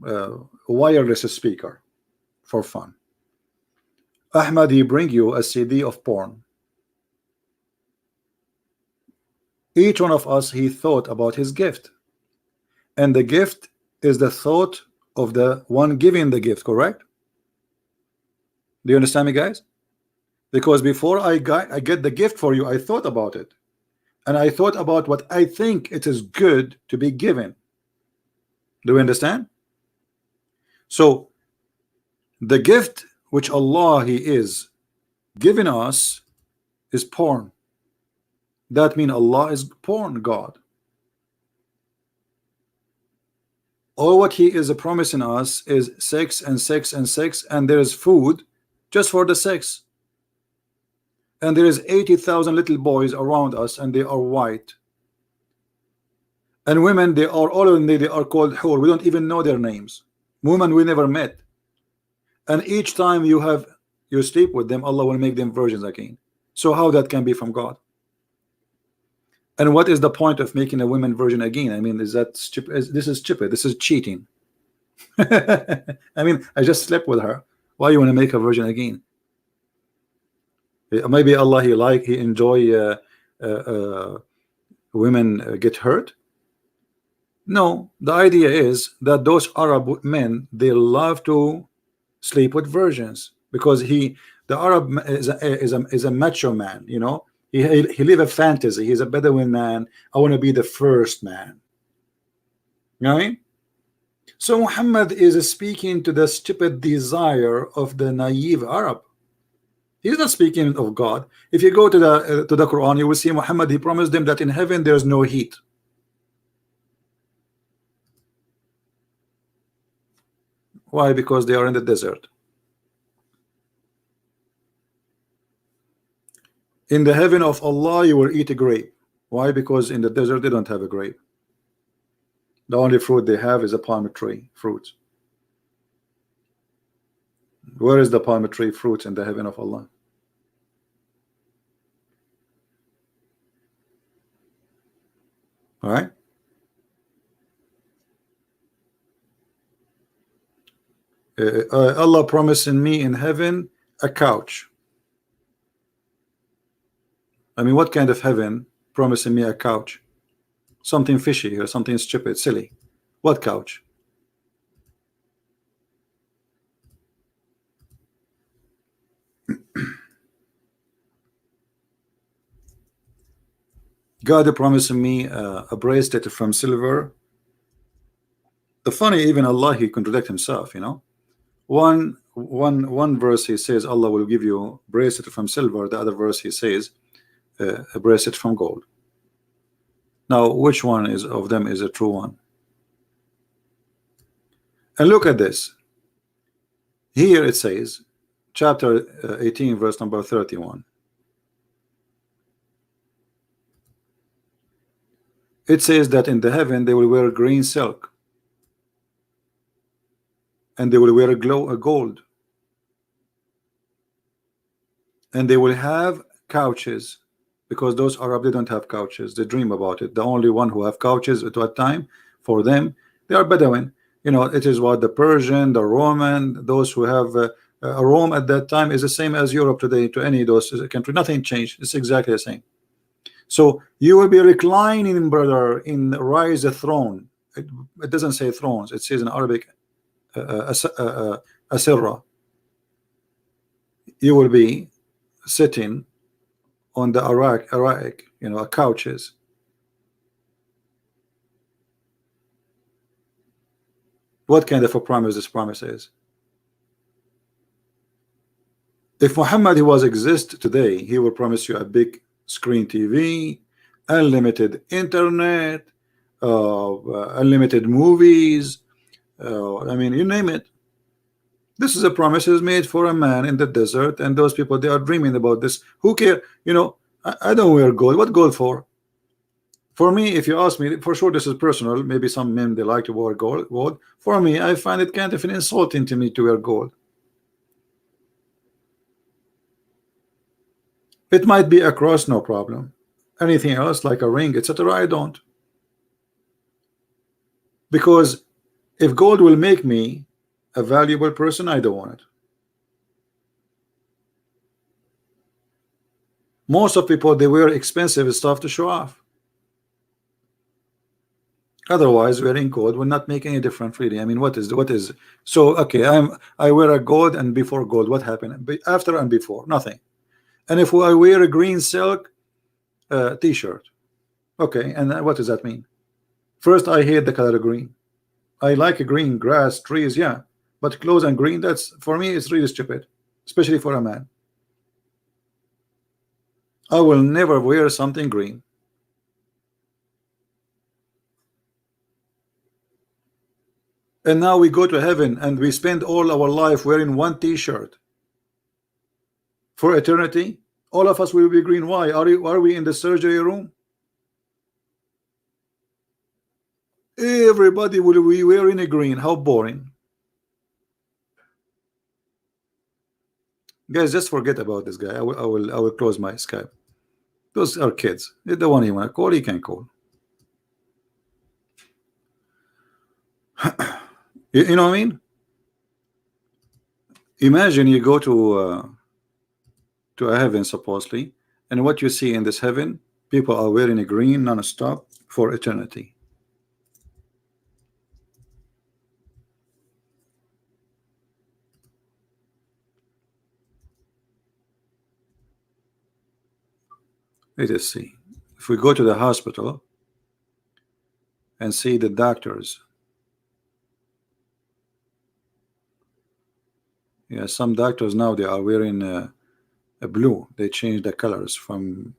a wireless speaker for fun. Ahmad he bring you a CD of porn. Each one of us he thought about his gift, and the gift is the thought of the one giving the gift, correct? Do you understand me, guys? Because before I get the gift for you, I thought about it, and I thought about what I think it is good to be given. Do you understand? So the gift which Allah he is giving us is porn. That means Allah is porn God. All what he is promising us is sex and sex and sex, and there is food just for the sex. And there is 80,000 little boys around us, and they are white. And women, they are all in they are called hur. We don't even know their names. Women we never met. And each time you sleep with them, Allah will make them virgins again. So how that can be from God? And what is the point of making a woman virgin again? I mean, is that stupid? This is stupid. This is cheating. I mean, I just slept with her. Why you want to make her virgin again? Maybe Allah he enjoy women get hurt. No, the idea is that those Arab men they love to sleep with virgins because the Arab is a macho man, you know. He live a fantasy. He's a Bedouin man. I want to be the first man. You know what I mean? So Muhammad is speaking to the stupid desire of the naive Arab. He's not speaking of God. If you go to the Quran, you will see Muhammad. He promised them that in heaven there's no heat. Why? Because they are in the desert. In the heaven of Allah, you will eat a grape. Why? Because in the desert they don't have a grape. The only fruit they have is a palm tree fruit. Where is the palm tree fruit in the heaven of Allah? All right. Allah promising me in heaven a couch. I mean, what kind of heaven promising me a couch? Something fishy or something stupid, silly. What couch? God promising me a bracelet from silver. The funny, even Allah, he contradict himself, you know. One verse he says Allah will give you bracelet from silver. The other verse he says a bracelet from gold. Now, which one is of them is a true one? And look at this. Here it says, chapter 18, verse number 31. It says that in the heaven they will wear green silk, and they will wear a gold, and they will have couches, because those Arab, they don't have couches. They dream about it. The only one who have couches at what time for them, they are Bedouin. You know, it is what the Persian, the Roman, those who have Rome at that time is the same as Europe today. To any of those country, nothing changed. It's exactly the same. So you will be reclining, brother, in rise a throne. It doesn't say thrones. It says in Arabic asirra. You will be sitting on the arak, you know, couches. What kind of a promise this promise is? If Muhammad he was exist today, he will promise you a big screen TV, unlimited internet, unlimited movies. I mean, you name it. This is a promise is made for a man in the desert, and those people, they are dreaming about this. Who care? You know, I don't wear gold. What gold for? For me, if you ask me, for sure this is personal. Maybe some men they like to wear gold. For me, I find it kind of an insulting to me to wear gold. It might be a cross, no problem. Anything else like a ring, etc., I don't. Because if gold will make me a valuable person, I don't want it. Most of people, they wear expensive stuff to show off. Otherwise, wearing gold will not make any difference, really. I mean, what is so? Okay, I wear a gold, and before gold, what happened? After and before, nothing. And if I wear a green silk t-shirt, okay, and what does that mean? First, I hate the color green. I like a green, grass, trees, yeah, but clothes and green, that's for me, it's really stupid, especially for a man. I will never wear something green. And now we go to heaven and we spend all our life wearing one t-shirt for eternity. All of us will be green. Why are we in the surgery room? Everybody will be wearing a green. How boring. Guys, just forget about this guy. I will close my Skype. Those are kids. The one you want to call, he can call. You know what I mean? Imagine you go to a heaven, supposedly, and what you see in this heaven, people are wearing a green non-stop for eternity. Let us see. If we go to the hospital and see the doctors, yeah, some doctors now they are wearing a blue. They change the colors from,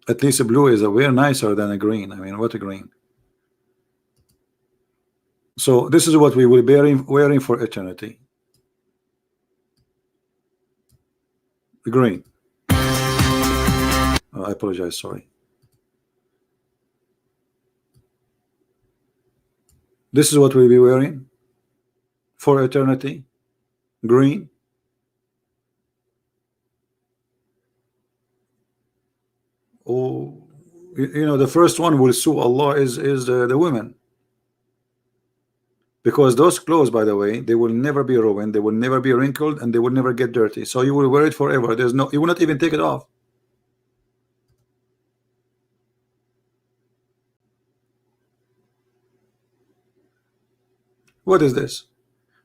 at least a blue is a way nicer than a green. I mean, what a green. So this is what we will be wearing for eternity. The green. I apologize, sorry. This is what we'll be wearing for eternity? Green? Oh, you know, the first one will sue Allah is the women, because those clothes, by the way, they will never be ruined, they will never be wrinkled, and they will never get dirty. So you will wear it forever. There's no, you will not even take it off. What is this?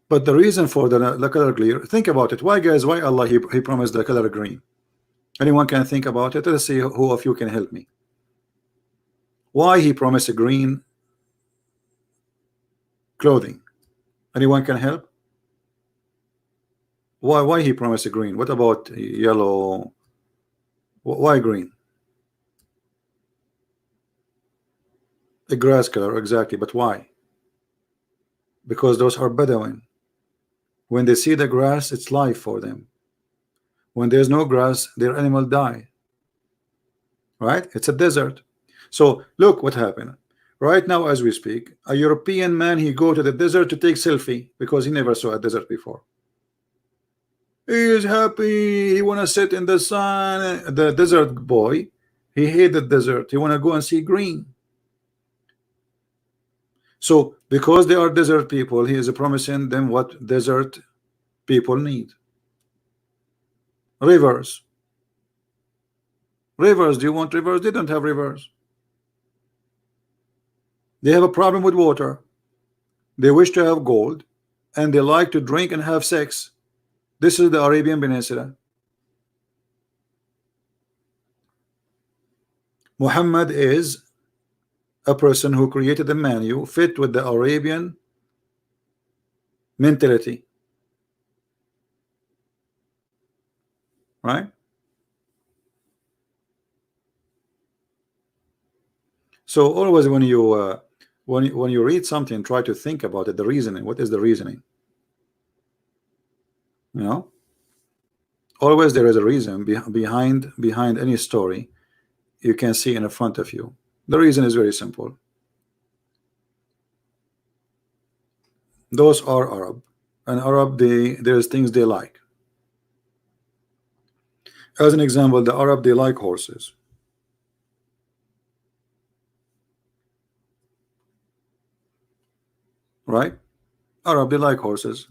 But the reason for the color clear, think about it. Why, guys? Why Allah he promised the color green? Anyone can think about it? Let's see who of you can help me. Why he promised a green clothing? Anyone can help? Why he promised a green? What about yellow? Why green? The grass color, exactly. But why? Because those are Bedouin. When they see the grass, it's life for them. When there's no grass, their animal die. Right? It's a desert. So look what happened. Right now as we speak, a European man, he go to the desert to take selfie because he never saw a desert before. He is happy, he want to sit in the sun. The desert boy, he hate the desert, he want to go and see green. So because they are desert people, he is promising them what desert people need. Rivers. Rivers, do you want rivers? They don't have rivers. They have a problem with water. They wish to have gold, and they like to drink and have sex. This is the Arabian Peninsula. Muhammad is a person who created a menu fit with the Arabian mentality. Right? So always when you read something, try to think about it, the reasoning. What is the reasoning? You know, always there is a reason behind any story you can see in front of you. The reason is very simple. Those are Arab, and Arab, there's things they like. As an example, the Arab, they like horses. Right? Arab, they like horses.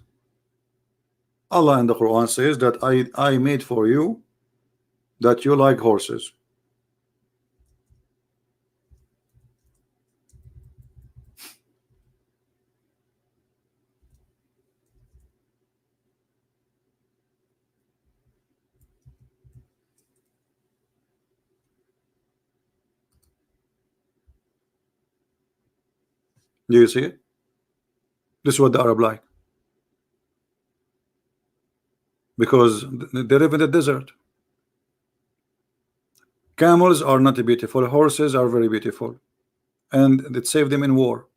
Allah in the Quran says that I made for you that you like horses. Do you see it? This is what the Arab like, because they live in the desert. Camels are not beautiful, horses are very beautiful, and it saved them in war.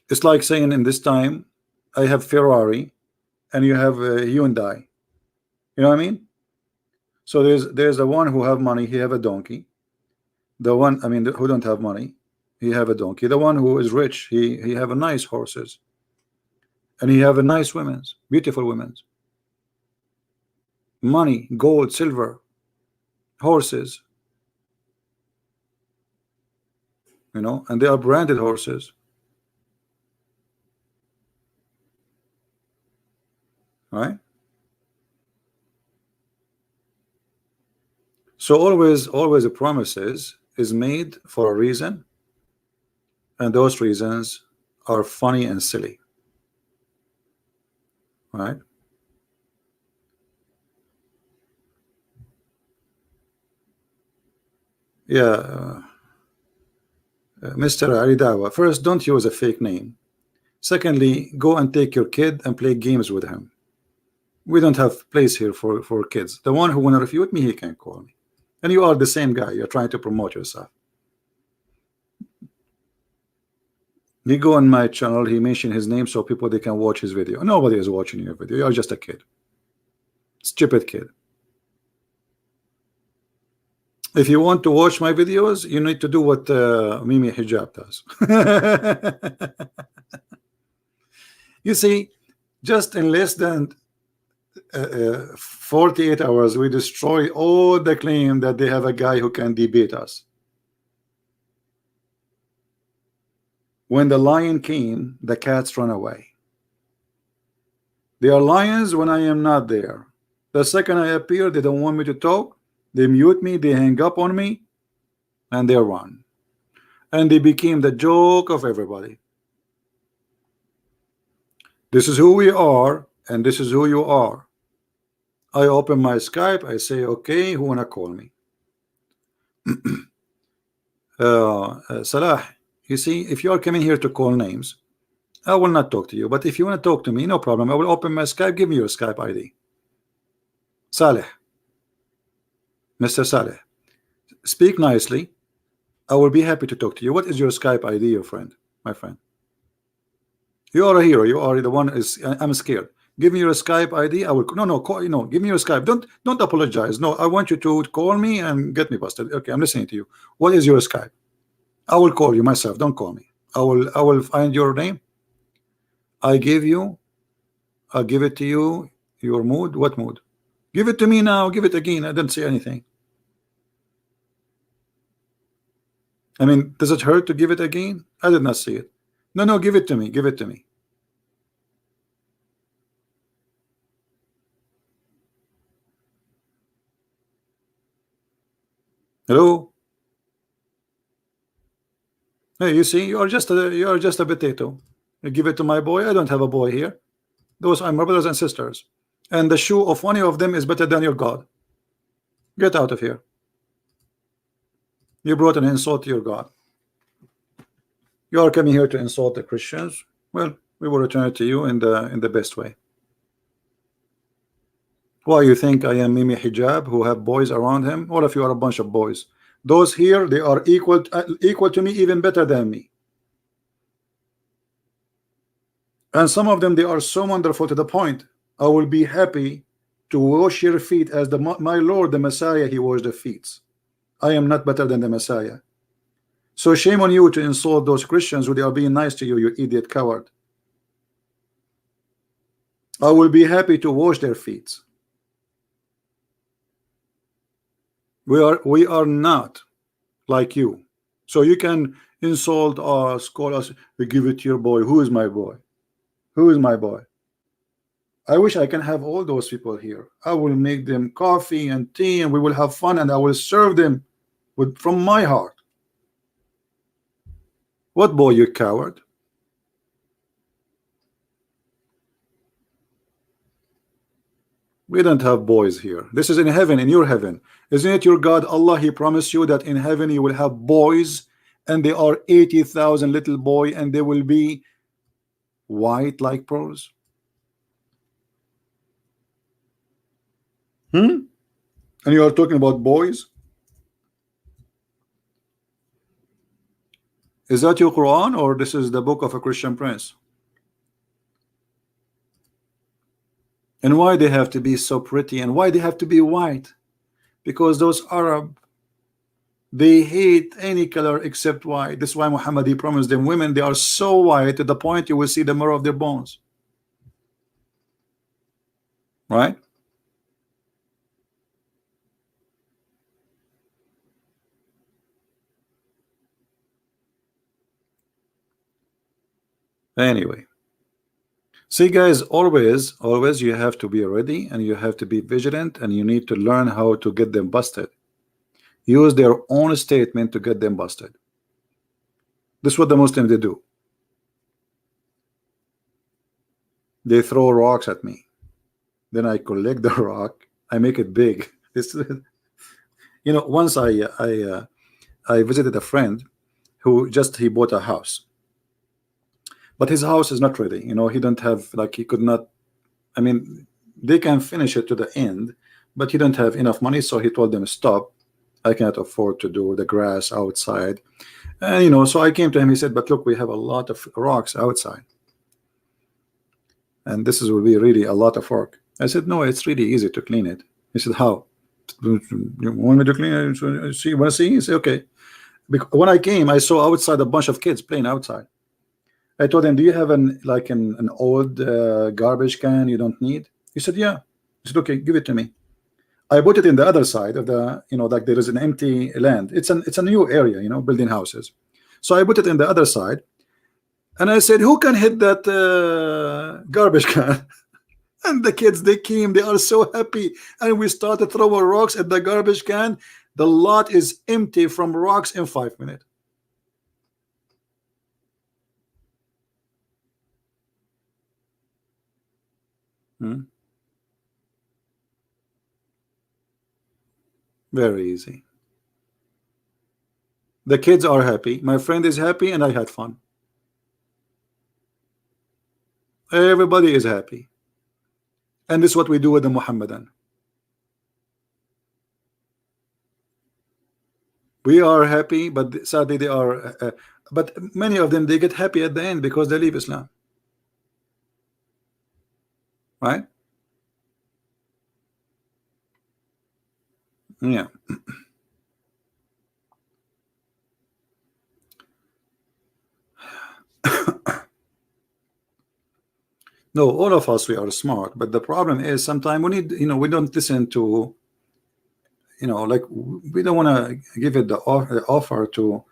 It's like saying in this time, I have Ferrari and you have a Hyundai. You know what I mean? So there's the one who have money, he have a donkey. The one, I mean, who don't have money, he have a donkey. The one who is rich, he have a nice horses, and he have a nice women's, beautiful women's, money, gold, silver, horses, you know, and they are branded horses. Right? So always a promises is made for a reason, and those reasons are funny and silly. Right? Yeah, Mr. Ali Dawa, first, don't use a fake name. Secondly, go and take your kid and play games with him. We don't have place here for kids. The one who want to refute me, he can call me. And you are the same guy. You're trying to promote yourself. He go on my channel, he mentioned his name so people they can watch his video. Nobody is watching your video. You're just a kid. Stupid kid. If you want to watch my videos, you need to do what Mimi Hijab does. You see, just in less than 48 hours, we destroy all the claim that they have a guy who can debate us. When the lion came, the cats run away. They are lions when I am not there. The second I appear, they don't want me to talk. They mute me, they hang up on me, and they run. And they became the joke of everybody. This is who we are, and this is who you are. I open my Skype, I say, okay, who wanna call me? Salah, you see, if you are coming here to call names, I will not talk to you. But if you want to talk to me, no problem. I will open my Skype. Give me your Skype ID. Saleh, Mr. Saleh, speak nicely. I will be happy to talk to you. What is your Skype ID, your friend, my friend? You are a hero. You are the one. I'm scared. Give me your Skype ID. I will. No. Call. No. Give me your Skype. Don't apologize. No. I want you to call me and get me busted. Okay. I'm listening to you. What is your Skype? I will call you myself. Don't call me. I will find your name. I give you. I'll give it to you. Your mood. What mood? Give it to me now. Give it again. I didn't say anything. I mean, does it hurt to give it again? I did not see it. No. Give it to me. Give it to me. Hello. Hey, you see, you are just a potato. You give it to my boy. I don't have a boy here. Those are my brothers and sisters. And the shoe of one of them is better than your God. Get out of here. You brought an insult to your God. You are coming here to insult the Christians. Well, we will return it to you in the best way. Why you think I am Mimi Hijab who have boys around him? All of you are a bunch of boys. Those here, they are equal to me, even better than me. And some of them, they are so wonderful to the point I will be happy to wash your feet as my Lord the Messiah. He washed the feet. I am not better than the Messiah. So shame on you to insult those Christians who they are being nice to you, you idiot coward. I will be happy to wash their feet. We are not like you. So you can insult us, call us, we give it to your boy. Who is my boy? Who is my boy? I wish I can have all those people here. I will make them coffee and tea, and we will have fun, and I will serve them from my heart. What boy, you coward? We don't have boys here. This is in heaven, in your heaven. Isn't it your God, Allah? He promised you that in heaven you will have boys, and they are 80,000 little boy, and they will be white like pearls. And you are talking about boys? Is that your Quran, or this is the book of a Christian prince? And why they have to be so pretty, and why they have to be white? Because those Arab, they hate any color except white. That's why Muhammad, he promised them women, they are so white to the point you will see the marrow of their bones. Right? Anyway, see guys, always you have to be ready, and you have to be vigilant, and you need to learn how to get them busted. Use their own statement to get them busted. This is what the Muslims they do. They throw rocks at me, then I collect the rock, I make it big. This, you know, once I visited a friend who he bought a house. But his house is not ready. You know, he don't have, like, he could not, I mean, they can finish it to the end, but he don't have enough money. So he told them, stop, I cannot afford to do the grass outside. And, you know, so I came to him, he said, but look, we have a lot of rocks outside. And this will be really a lot of work. I said, no, it's really easy to clean it. He said, how? You want me to clean it? So, see, you want to see? He said, okay. Because when I came, I saw outside a bunch of kids playing outside. I told him, do you have an old garbage can you don't need? He said, yeah. He said, okay, give it to me. I put it in the other side of the, like there is an empty land. It's a new area, building houses. So I put it in the other side, and I said, who can hit that garbage can? And the kids, they came, they are so happy, and we started throwing rocks at the garbage can. The lot is empty from rocks in 5 minutes. Very easy. The kids are happy, my friend is happy, and I had fun. Everybody is happy. And this is what we do with the Muhammadan. We are happy, but sadly they are but many of them, they get happy at the end because they leave Islam, right? Yeah. No, all of us, we are smart, but the problem is sometimes we need, we don't listen to, like, we don't want to give it the offer to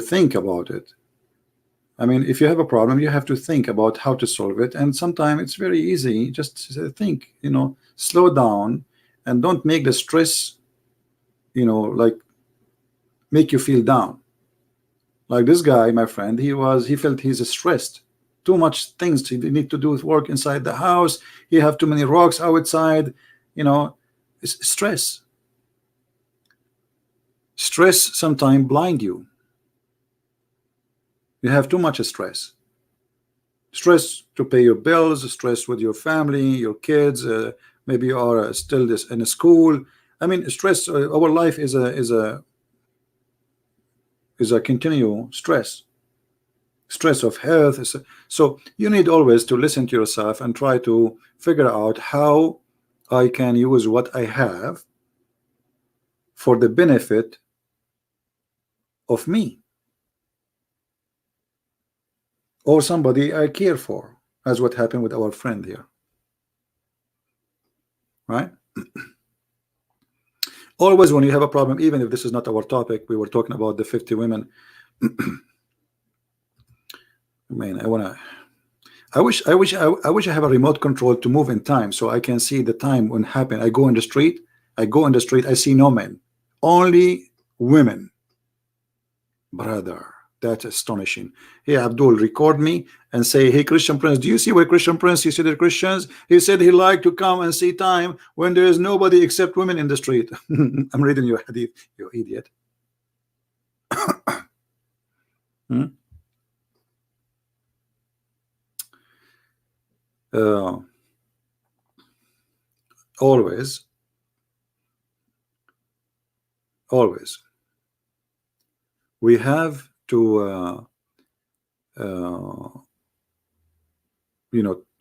think about it. I mean, if you have a problem, you have to think about how to solve it, and sometimes it's very easy. Just think, slow down, and don't make the stress, like, make you feel down. Like this guy, my friend, he felt he's stressed. Too much things he need to do with work inside the house. He have too many rocks outside. It's stress. Stress sometimes blind you. You have too much stress. Stress to pay your bills, stress with your family, your kids. Maybe you are still in a school. I mean, stress. Our life is a continual stress. Stress of health. So you need always to listen to yourself and try to figure out how I can use what I have for the benefit of me or somebody I care for, as what happened with our friend here, right? Always when you have a problem, even if this is not our topic, we were talking about the 50 women. Man, I wish I have a remote control to move in time so I can see the time when happened. I go in the street, I see no men, only women. Brother, that's astonishing. Hey, Abdul, record me and say, hey, Christian Prince, do you see where Christian Prince, you see the Christians? He said he liked to come and see time when there is nobody except women in the street. I'm reading your hadith, you idiot. Always we have to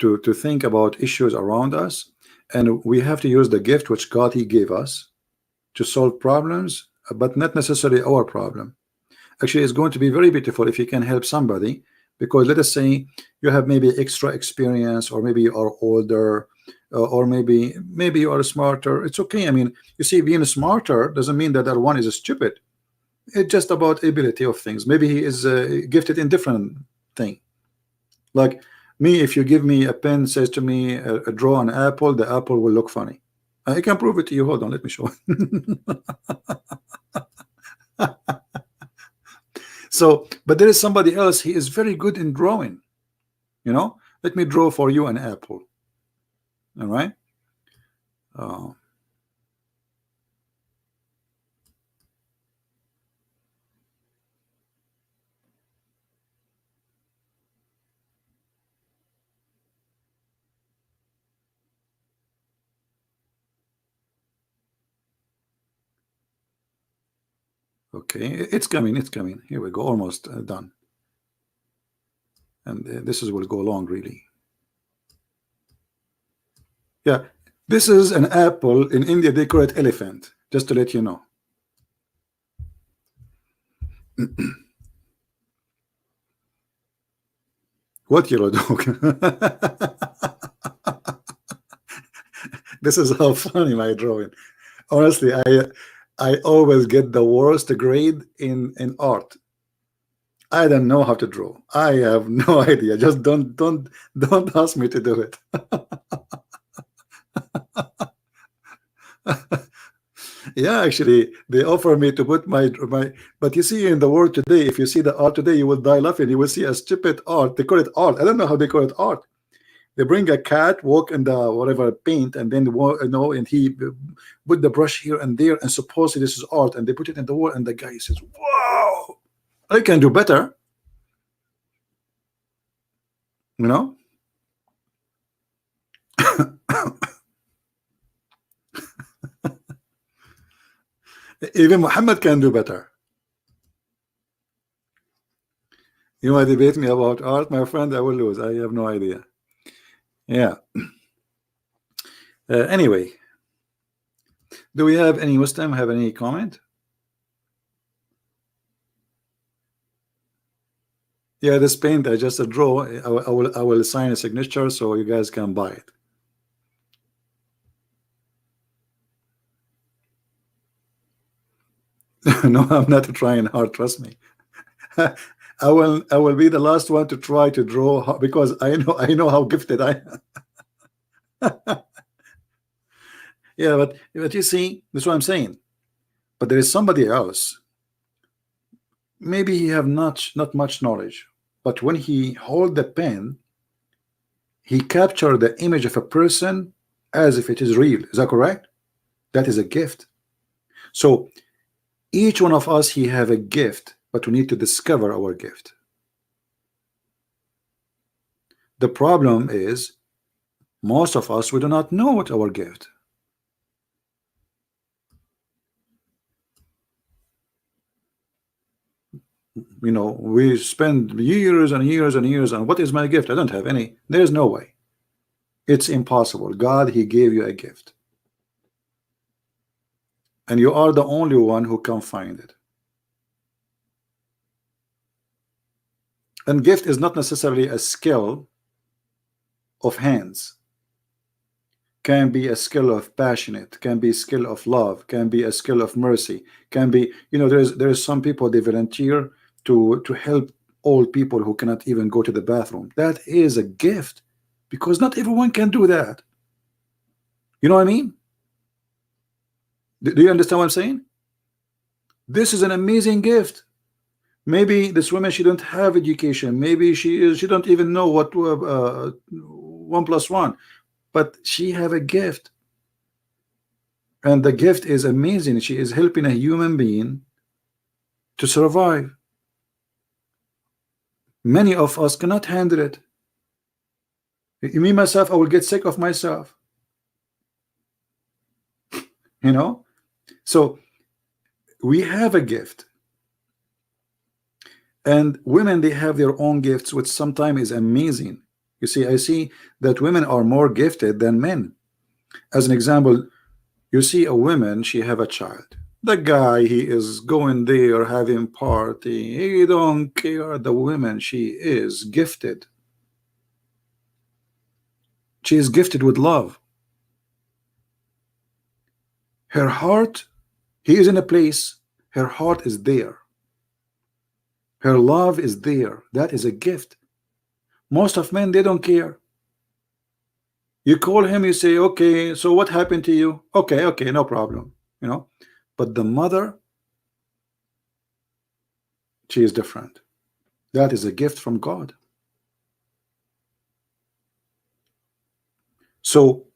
to think about issues around us, and we have to use the gift which God he gave us to solve problems, but not necessarily our problem. Actually, it's going to be very beautiful if you can help somebody, because let us say you have maybe extra experience, or maybe you are older, or maybe you are smarter. It's okay. I mean, you see, being smarter doesn't mean that one is stupid. It's just about ability of things. Maybe he is gifted in different thing. Like me, if you give me a pen, says to me, draw an apple, the apple will look funny. I can prove it to you. Hold on, let me show. So, but there is somebody else, he is very good in drawing. Let me draw for you an apple. All right. Okay, it's coming. Here we go, almost done. And this will go long, really. Yeah, this is an apple. In India they call it elephant, just to let you know. What yellow dog? This is how funny my drawing. Honestly, I always get the worst grade in art. I don't know how to draw. I have no idea. Just don't ask me to do it. Yeah, actually, they offer me to put my. But you see, in the world today, if you see the art today, you will die laughing. You will see a stupid art. They call it art. I don't know how they call it art. They bring a cat, walk in the whatever paint, and then and he put the brush here and there, and supposedly this is art, and they put it in the wall, and the guy says, "Wow, I can do better," you know. Even Muhammad can do better. You might debate me about art, my friend. I will lose. I have no idea. Yeah. Anyway, do we have any Muslim have any comment? Yeah, this paint I just draw. I will sign a signature so you guys can buy it. No, I'm not trying hard. Trust me. I will be the last one to try to draw because I know how gifted I am. Yeah, but you see, that's what I'm saying. But there is somebody else. Maybe he have not much knowledge, but when he hold the pen, he capture the image of a person as if it is real. Is that correct? That is a gift. So each one of us, he have a gift, but we need to discover our gift. The problem is most of us, we do not know what our gift. You know, we spend years and years and years on what is my gift. I don't have any. There's no way. It's impossible. God, he gave you a gift, and you are the only one who can find it. And gift is not necessarily a skill of hands. Can be a skill of passionate, can be a skill of love, can be a skill of mercy, can be, you know, there's some people, they volunteer to help old people who cannot even go to the bathroom. That is a gift, because not everyone can do that. You know what I mean? Do you understand what I'm saying? This is an amazing gift. Maybe this woman, she don't have education, maybe she don't even know what 1 + 1, but she have a gift, and the gift is amazing. She is helping a human being to survive. Many of us cannot handle it. Me myself, I will get sick of myself, you know. So we have a gift, and women, they have their own gifts, which sometimes is amazing. You see, I see that women are more gifted than men. As an example, you see a woman, she have a child. The guy, he is going there having party. He don't care. The woman, she is gifted. She is gifted with love. Her heart, he is in a place, her heart is there. Her love is there. That is a gift. Most of men, they don't care. You call him, you say, okay, so what happened to you? Okay, no problem, you know. But the mother, she is different. That is a gift from God. So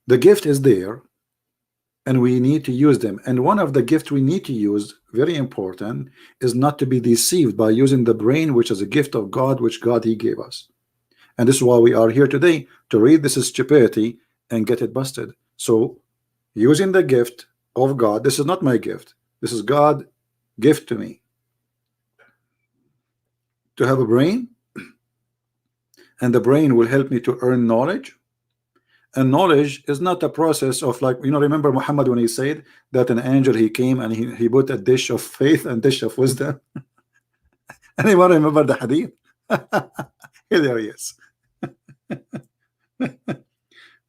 the gift is there, and we need to use them. And one of the gifts we need to use, very important, is not to be deceived by using the brain, which is a gift of God, which God, he gave us. And this is why we are here today, to read this is stupidity and get it busted. So using the gift of God, this is not my gift, this is God gift to me, to have a brain, and the brain will help me to earn knowledge. And knowledge is not a process of, like, you know, remember Muhammad when he said that an angel, he came and he put a dish of faith and dish of wisdom. Anyone remember the hadith? Hilarious.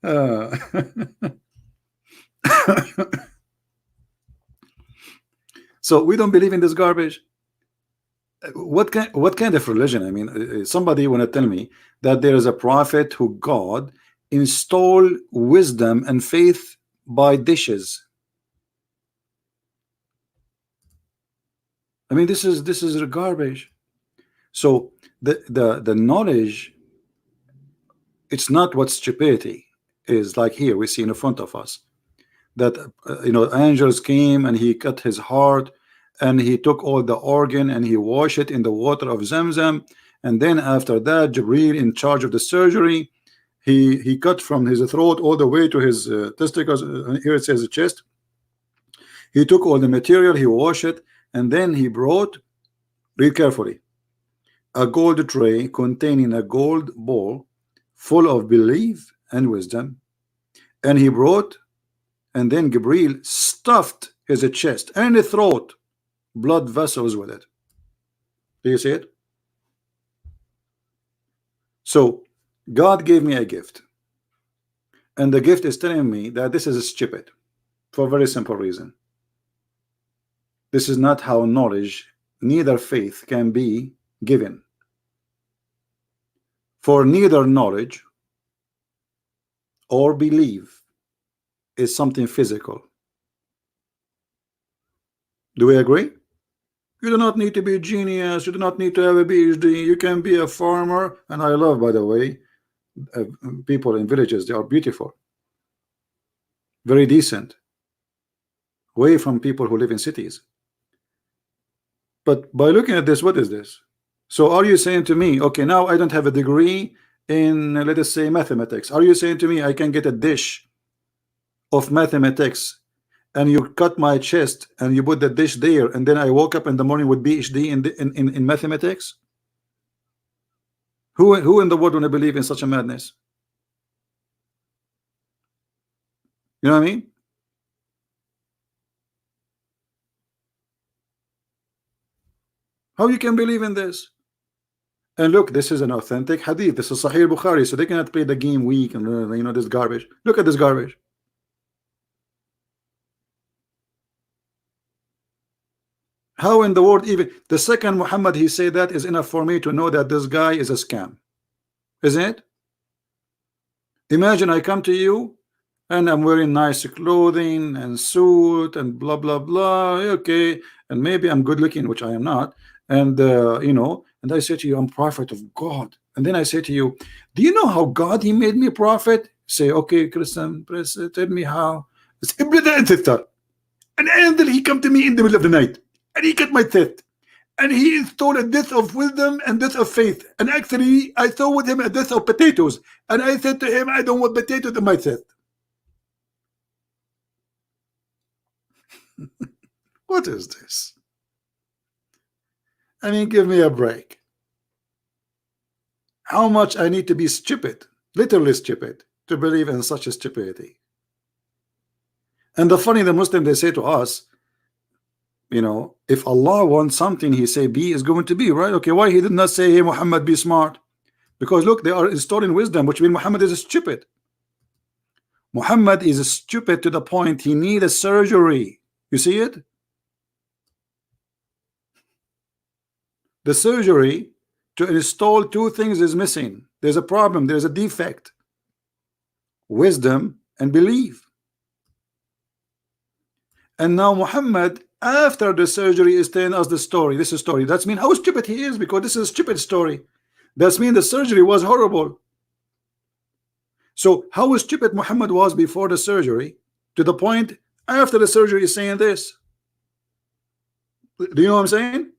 Uh, so we don't believe in this garbage. What kind of religion? I mean, somebody want to tell me that there is a prophet who God install wisdom and faith by dishes. I mean, this is garbage. So the knowledge, it's not what stupidity is. Like here we see in front of us that angels came and he cut his heart and he took all the organ and he washed it in the water of Zamzam, and then after that Jibril, in charge of the surgery, he cut from his throat all the way to his testicles. Here it says the chest. He took all the material, he washed it, and then he brought, read carefully, a gold tray containing a gold bowl full of belief and wisdom, and he brought, and then Gabriel stuffed his chest and his throat, blood vessels with it. Do you see it? So God gave me a gift, and the gift is telling me that this is stupid for a very simple reason. This is not how knowledge, neither faith, can be given. For neither knowledge or belief is something physical. Do we agree? You do not need to be a genius. You do not need to have a PhD. You can be a farmer. And I love, by the way, people in villages. They are beautiful, very decent, way from people who live in cities. But by looking at this, what is this? So are you saying to me, okay, now I don't have a degree in, let us say, mathematics. Are you saying to me I can get a dish of mathematics and you cut my chest and you put the dish there, and then I woke up in the morning with PhD in mathematics? Who in the world want to believe in such a madness? You know what I mean? How you can believe in this? And look, this is an authentic hadith. This is Sahih Bukhari, so they cannot play the game weak and this garbage. Look at this garbage. How in the world, even the second Muhammad he said that is enough for me to know that this guy is a scam, isn't it? Imagine I come to you and I'm wearing nice clothing and suit and blah blah blah, okay, and maybe I'm good looking, which I am not, and and I say to you, I'm prophet of God, and then I say to you, do you know how God he made me prophet? Say, okay, Christian, please tell me how. It's an angel, he come to me in the middle of the night and he cut my teeth, and he installed a death of wisdom and death of faith, and actually I saw with him a death of potatoes, and I said to him, I don't want potatoes in my teeth. What is this? I mean, give me a break. How much I need to be stupid, literally stupid, to believe in such a stupidity? And the funny, the Muslim, they say to us, if Allah wants something, he say be is going to be, right? Okay, why he did not say, hey Muhammad, be smart? Because look, they are installing wisdom, which means Muhammad is stupid. Muhammad is stupid to the point he need a surgery. You see it? The surgery to install two things is missing. There's a problem, there's a defect: wisdom and belief. And now Muhammad, after the surgery, is telling us the story. This is story. That's mean how stupid he is, because this is a stupid story. That's mean the surgery was horrible. So how stupid Muhammad was before the surgery, to the point after the surgery is saying this. Do you know what I'm saying?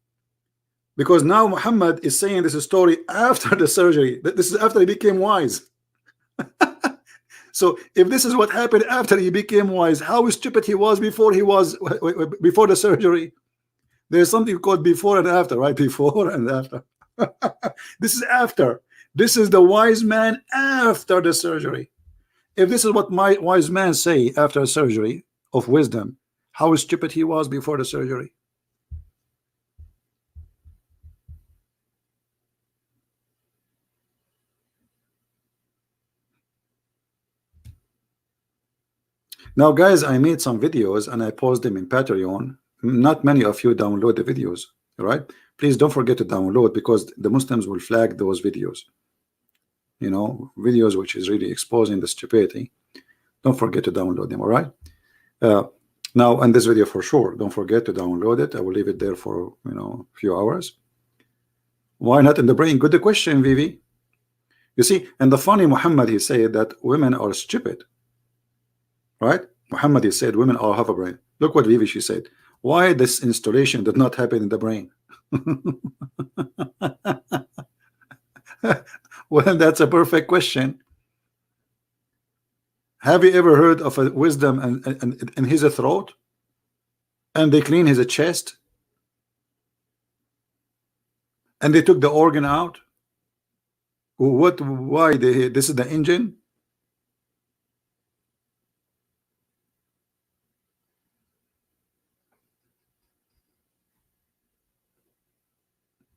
Because now Muhammad is saying this story after the surgery. This is after he became wise. So if this is what happened after he became wise, how stupid he was before the surgery. There's something called before and after, right? Before and after. This is after. This is the wise man after the surgery. If this is what my wise man say after surgery of wisdom, how stupid he was before the surgery. Now, guys, I made some videos and I post them in Patreon. Not many of you download the videos, right? Please don't forget to download, because the Muslims will flag those videos. You know, videos which is really exposing the stupidity. Don't forget to download them, all right? Now, in this video for sure, don't forget to download it. I will leave it there for, you know, a few hours. Why not in the brain? Good question, Vivi. You see, and the funny Muhammad, he said that women are stupid, right? Muhammad, he said women all have a brain. Look what Vivi, she said. Why this installation did not happen in the brain? Well, that's a perfect question. Have you ever heard of a wisdom in his throat, and they clean his chest, and they took the organ out? What? Why? This is the engine.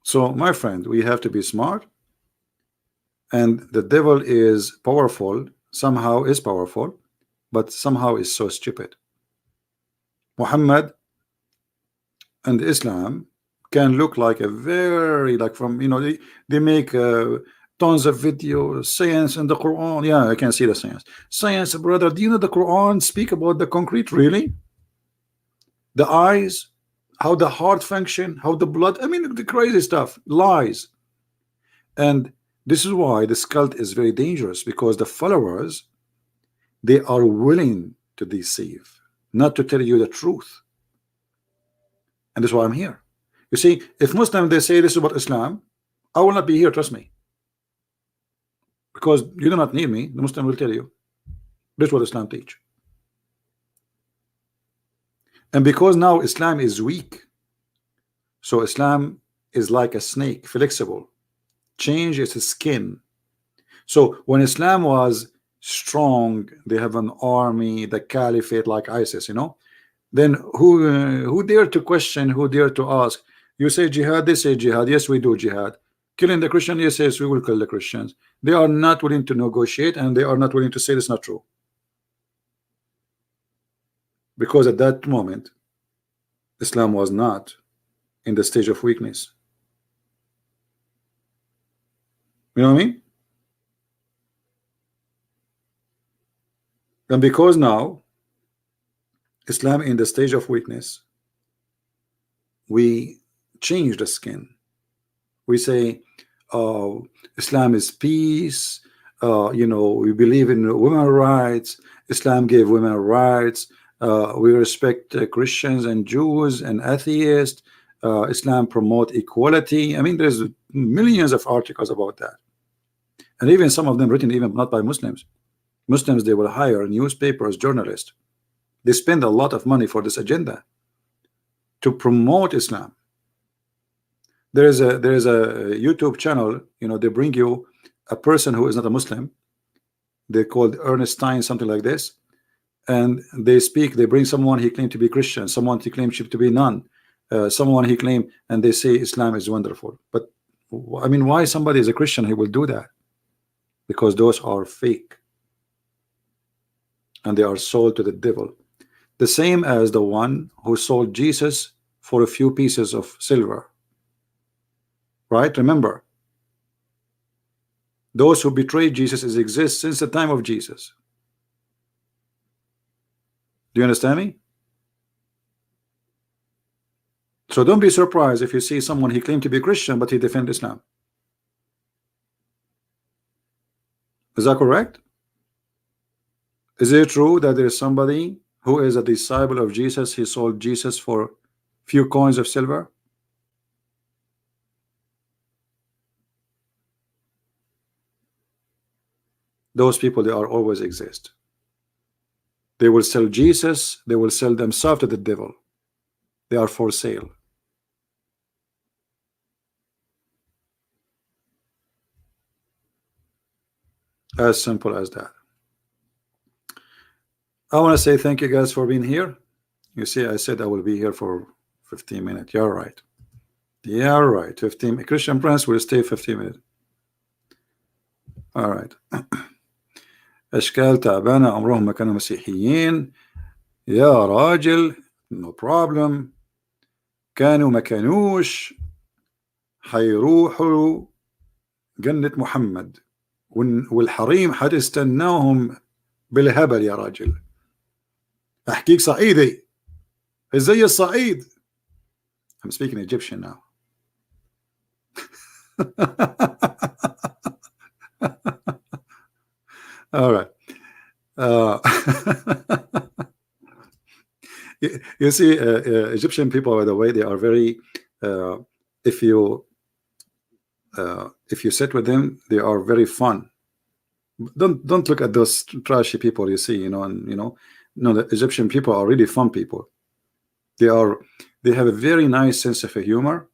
So, my friend, we have to be smart, and the devil is powerful. Somehow is powerful, but somehow is so stupid. Muhammad and Islam can look like a very, like, from, you know, they make tons of videos, science and the Quran. Yeah, I can see the science, brother. Do you know the Quran speak about the concrete? Really? The eyes, how the heart function, how the blood, I mean, the crazy stuff, lies. And this is why this cult is very dangerous, because the followers, they are willing to deceive, not to tell you the truth. And that's why I'm here. You see, if Muslims, they say this is about Islam, I will not be here, trust me, because you do not need me. The Muslim will tell you this is what Islam teach. And because now Islam is weak, so Islam is like a snake, flexible, change its skin. So when Islam was strong, they have an army, the caliphate, like ISIS, you know, then who dare to question, who dare to ask? You say jihad, they say jihad. Yes, we do jihad. Killing the Christian, yes, yes, we will kill the Christians. They are not willing to negotiate, and they are not willing to say it's not true, because at that moment Islam was not in the stage of weakness. You know what I mean? And because now Islam in the stage of weakness, we change the skin. We say, oh, Islam is peace. You know, we believe in women's rights. Islam gave women rights. We respect Christians and Jews and atheists. Islam promote equality. I mean, there's millions of articles about that, and even some of them written even not by Muslims. Muslims, they will hire newspapers, journalists. They spend a lot of money for this agenda to promote Islam. There is a YouTube channel, you know, they bring you a person who is not a Muslim. They're called Ernestine, something like this, and they speak. They bring someone he claimed to be Christian, someone he claimed to be none, someone he claimed, and they say Islam is wonderful. But I mean, why somebody is a Christian, he will do that? Because those are fake, and they are sold to the devil. The same as the one who sold Jesus for a few pieces of silver. Right? Remember, those who betrayed Jesus exist since the time of Jesus. Do you understand me? So don't be surprised if you see someone he claimed to be Christian, but he defends Islam. Is that correct? Is it true that there is somebody who is a disciple of Jesus, he sold Jesus for few coins of silver? Those people, they are always exist. They will sell Jesus, they will sell themselves to the devil. They are for sale. As simple as that. I want to say thank you guys for being here. You see, I said I will be here for 15 minutes. You're right. You're right. 15. Christian Prince will stay 15 minutes. All right. أشكال تعبانة عمرهم ما كانوا مسيحيين. يا راجل no problem. كانوا ما كانوش حيروحوا جنة محمد، والحريم حتستناهم بالهبل يا راجل. احكيك صعيدي ازاي الصعيد. I'm speaking Egyptian now. All right. You see, Egyptian people, by the way, they are very. Uh, if you sit with them, they are very fun. Don't look at those trashy people you see, and no, the Egyptian people are really fun people. They have a very nice sense of humor,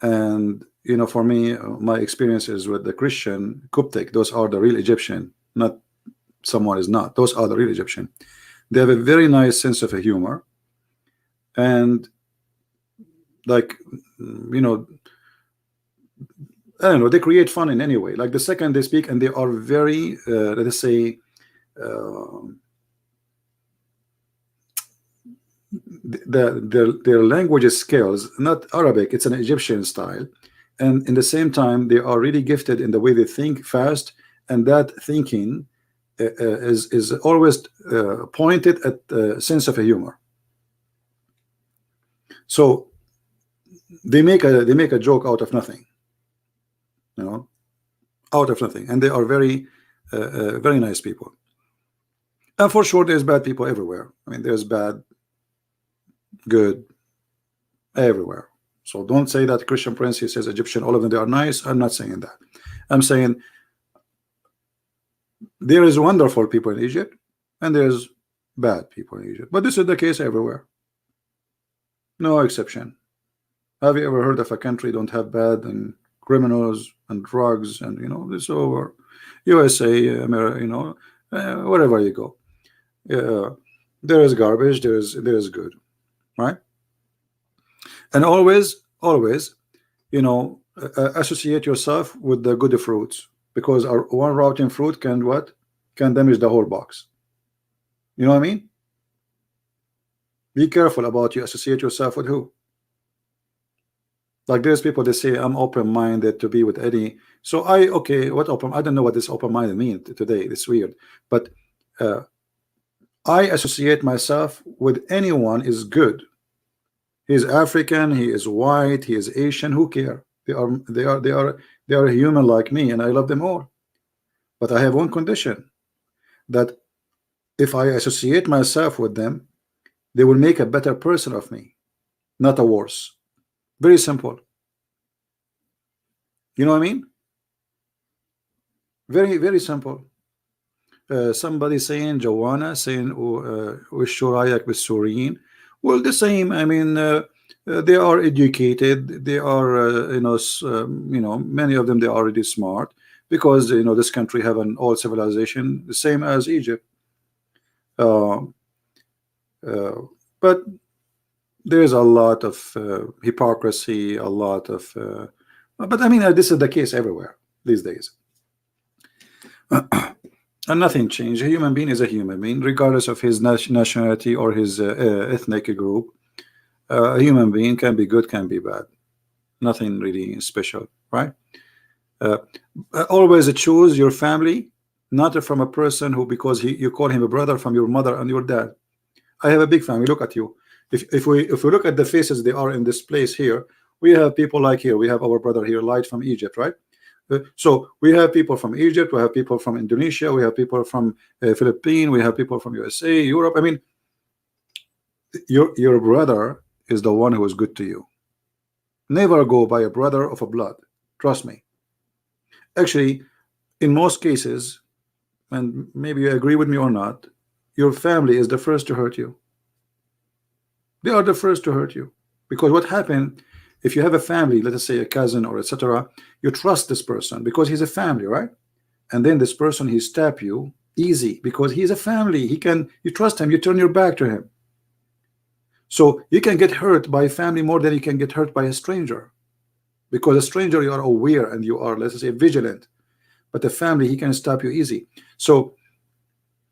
and for me, my experiences with the Christian Coptic, those are the real Egyptian, not someone is not. Those are the real Egyptian. They have a very nice sense of humor, and like I don't know, they create fun in any way. Like the second they speak, and they are very let us say their language skills, not Arabic, it's an Egyptian style, and in the same time they are really gifted in the way they think fast, and that thinking is always pointed at the sense of humor. So they make a joke out of nothing, out of nothing, and they are very very nice people. And for sure there's bad people everywhere. I mean, there's bad, good everywhere. So don't say that Christian Prince, he says Egyptian, all of them they are nice. I'm not saying that. I'm saying there is wonderful people in Egypt and there's bad people in Egypt, but this is the case everywhere, no exception. Have you ever heard of a country don't have bad and criminals and drugs and this over? USA, America, wherever you go, there is garbage, there is good, right? And always associate yourself with the good fruits, because our one rotten fruit can damage the whole box. You know what I mean? Be careful about you associate yourself with who. Like there's people that say I'm open-minded to be with any. So what open? I don't know what this open-minded means today. It's weird, but I associate myself with anyone is good. He is African, he is white, he is Asian. Who care? They are human like me, and I love them all. But I have one condition, that if I associate myself with them, they will make a better person of me, not a worse. Very simple. You know what I mean? Very, very simple. Somebody saying, Joanna saying, Shurayak with Surin. Well, the same. I mean, they are educated. They are, many of them, they are already smart, because this country have an old civilization, the same as Egypt. But there's a lot of hypocrisy, a lot of. But I mean, this is the case everywhere these days. And nothing changed. A human being is a human being, regardless of his nationality or his ethnic group. A human being can be good, can be bad. Nothing really special, right? Always choose your family, not from a person who, because you call him a brother, from your mother and your dad. I have a big family. Look at you. If we look at the faces they are in this place here, we have people like here. We have our brother here, Light from Egypt, right? So we have people from Egypt, we have people from Indonesia, we have people from Philippines, we have people from USA, Europe. I mean, your brother is the one who is good to you. Never go by a brother of a blood. Trust me. Actually, in most cases, and maybe you agree with me or not, your family is the first to hurt you. They are the first to hurt you, because what happened? If you have a family, let us say a cousin or etc., you trust this person because he's a family, right? And then this person, he stab you easy because he's a family. You trust him, you turn your back to him. So you can get hurt by a family more than you can get hurt by a stranger, because a stranger you are aware and you are, let's say, vigilant, but a family, he can stop you easy. So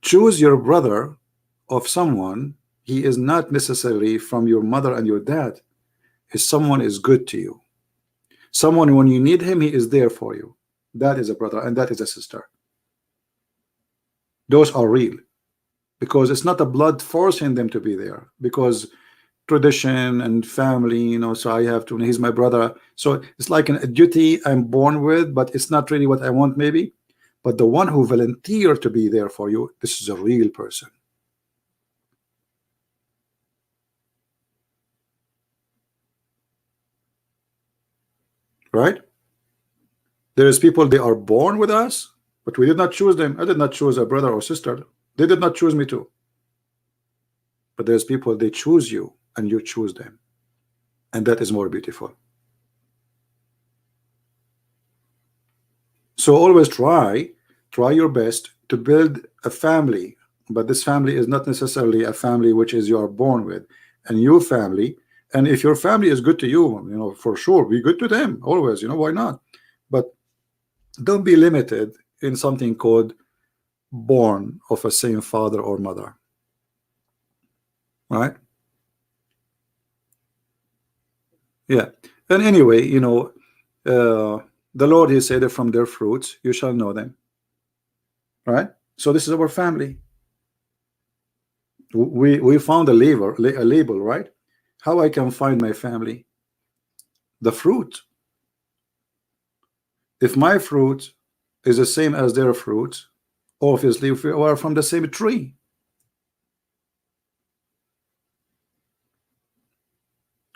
choose your brother of someone, he is not necessarily from your mother and your dad. If someone is good to you, someone when you need him, he is there for you. That is a brother and that is a sister. Those are real, because it's not a blood forcing them to be there, because tradition and family, you know, so I have to, he's my brother, so it's like a duty I'm born with, but it's not really what I want maybe. But the one who volunteered to be there for you, this is a real person. Right? There is people, they are born with us, but we did not choose them. I did not choose a brother or sister. They did not choose me too. But there's people, they choose you and you choose them, and that is more beautiful. So always try your best to build a family, but this family is not necessarily a family which is you are born with, and your family. And if your family is good to you, you know, for sure be good to them always, you know, why not? But don't be limited in something called born of a same father or mother, right? Yeah. And anyway, you know, the Lord, he said that from their fruits you shall know them, right? So this is our family. We found a label, right? How I can find my family? The fruit. If my fruit is the same as their fruit, obviously if we are from the same tree.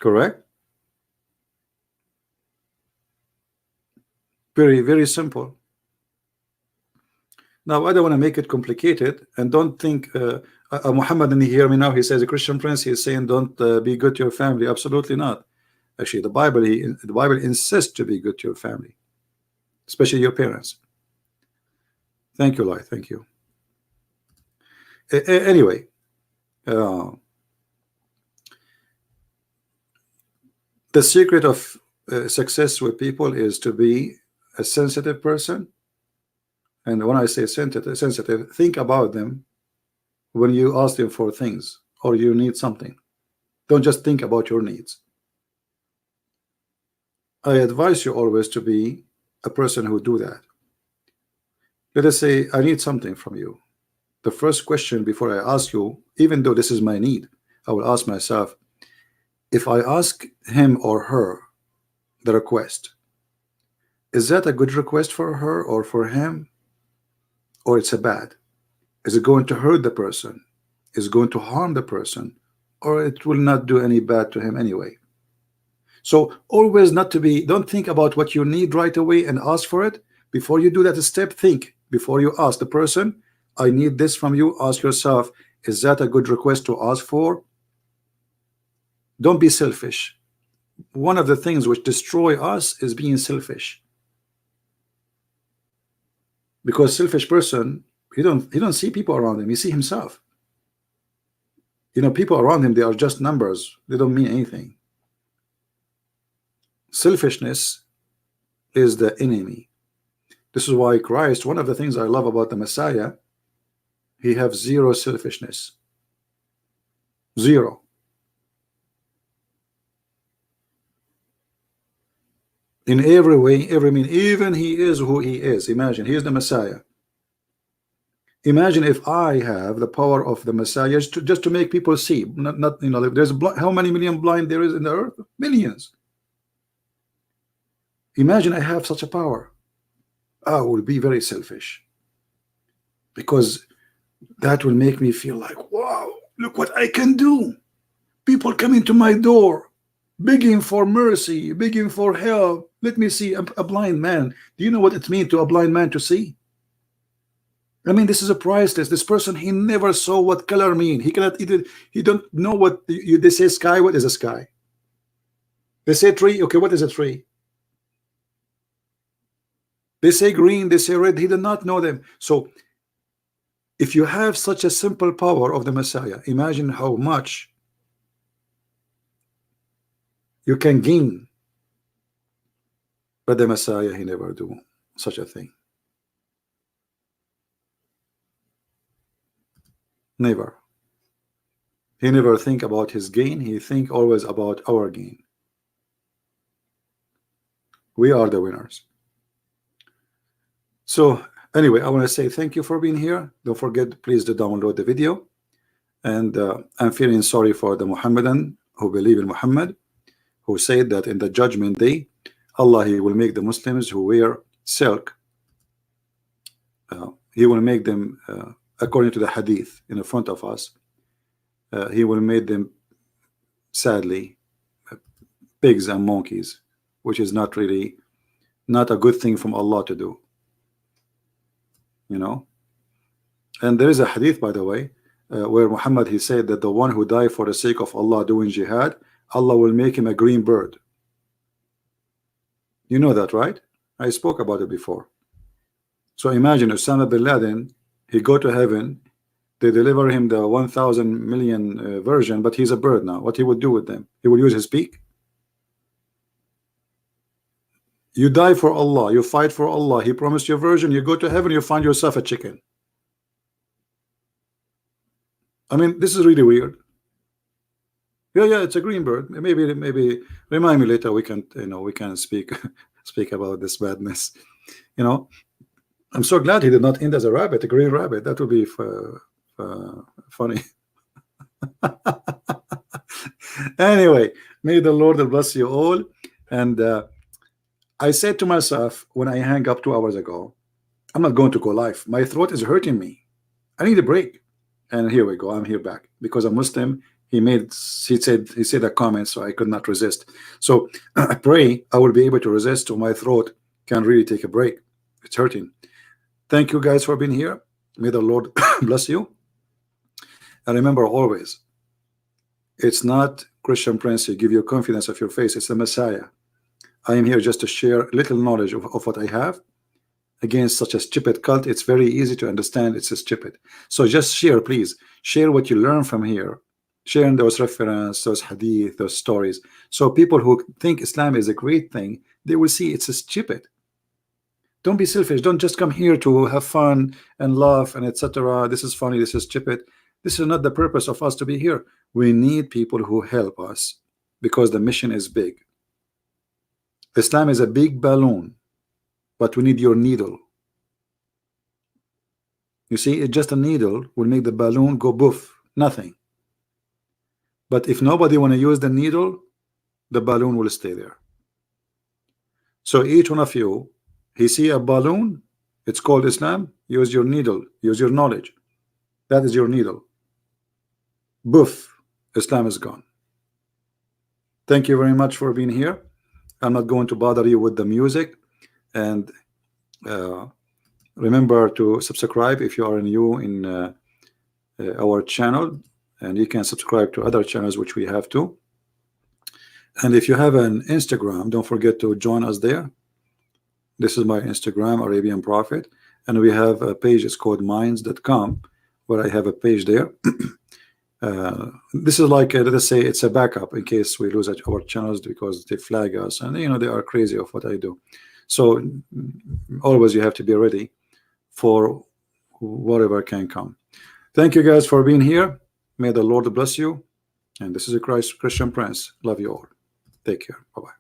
Correct? Very, very simple. Now I don't want to make it complicated, and don't think Muhammad, and he hear me now, he says a Christian prince, he is saying don't be good to your family. Absolutely not. Actually, the Bible insists to be good to your family, especially your parents. Thank you, Lai. Thank you. Anyway, the secret of success with people is to be a sensitive person. And when I say sensitive, think about them when you ask them for things or you need something. Don't just think about your needs. I advise you always to be a person who do that. Let us say I need something from you. The first question before I ask you, even though this is my need, I will ask myself, if I ask him or her the request, is that a good request for her or for him, or it's a bad? Is it going to hurt the person? Is it going to harm the person, or it will not do any bad to him anyway? So always not to be, don't think about what you need right away and ask for it. Before you do that step, think before you ask the person, I need this from you. Ask yourself, is that a good request to ask for? Don't be selfish. One of the things which destroy us is being selfish, because selfish person, he don't see people around him, he see himself. You know, people around him, they are just numbers, they don't mean anything. Selfishness is the enemy. This is why Christ, one of the things I love about the Messiah, he have zero selfishness. Zero. In every way, every mean, even he is who he is. Imagine, he is the Messiah. Imagine if I have the power of the Messiah just to make people see. Not you know, there's how many million blind there is in the earth? Millions. Imagine I have such a power. I will be very selfish, because that will make me feel like, wow, look what I can do. People coming to my door, begging for mercy, begging for help. Let me see a blind man. Do you know what it means to a blind man to see? I mean, this is a priceless. This person, he never saw what color mean. He cannot even, he don't know what they say sky. What is a sky? They say tree. Okay, what is a tree? They say green, they say red. He did not know them. So if you have such a simple power of the Messiah, imagine how much you can gain. But the Messiah, he never do such a thing. Never. He never think about his gain. He think always about our gain. We are the winners. So anyway, I want to say thank you for being here. Don't forget, please, to download the video. And I'm feeling sorry for the Muhammadan who believe in Muhammad, who said that in the judgment day, Allah, He will make the Muslims who wear silk, He will make them, according to the Hadith in the front of us, He will make them, sadly, pigs and monkeys, which is not really, not a good thing from Allah to do, you know. And there is a hadith, by the way, where Muhammad, he said that the one who died for the sake of Allah doing jihad, Allah will make him a green bird. You know that, right? I spoke about it before. So imagine Osama bin Laden, he go to heaven, they deliver him the 1,000 million version, but he's a bird now. What he would do with them? He will use his beak. You die for Allah, you fight for Allah, He promised you a version, you go to heaven, you find yourself a chicken. I mean, this is really weird. Yeah, it's a green bird. Maybe remind me later. We can, you know, we can speak about this madness. You know, I'm so glad he did not end as a rabbit, a green rabbit. That would be funny. Anyway, may the Lord bless you all. And I said to myself when I hang up 2 hours ago, I'm not going to go live. My throat is hurting me. I need a break. And here we go. I'm here back because I'm Muslim. He said a comment, so I could not resist. So I pray I will be able to resist, so my throat can really take a break. It's hurting. Thank you guys for being here. May the Lord bless you. And remember always, it's not Christian Prince who give you confidence of your face. It's the Messiah. I am here just to share little knowledge of what I have. Against such a stupid cult, it's very easy to understand it's a stupid. So just share, please. Share what you learn from here. Sharing those references, those hadith, those stories. So people who think Islam is a great thing, they will see it's a stupid. Don't be selfish. Don't just come here to have fun and laugh and etc. This is funny, this is stupid. This is not the purpose of us to be here. We need people who help us because the mission is big. Islam is a big balloon, but we need your needle. You see, it's just a needle will make the balloon go boof, nothing. But if nobody want to use the needle, the balloon will stay there. So each one of you, he see a balloon, it's called Islam, use your needle, use your knowledge. That is your needle. Boof, Islam is gone. Thank you very much for being here. I'm not going to bother you with the music. And remember to subscribe if you are new in our channel, and you can subscribe to other channels which we have too. And if you have an Instagram, don't forget to join us there. This is my Instagram, Arabian Prophet, and we have a page, it's called minds.com, where I have a page there. This is like let us say it's a backup in case we lose our channels because they flag us, and you know they are crazy of what I do. So always you have to be ready for whatever can come. Thank you guys for being here. May the Lord bless you. And this is a Christian Prince. Love you all. Take care. Bye-bye.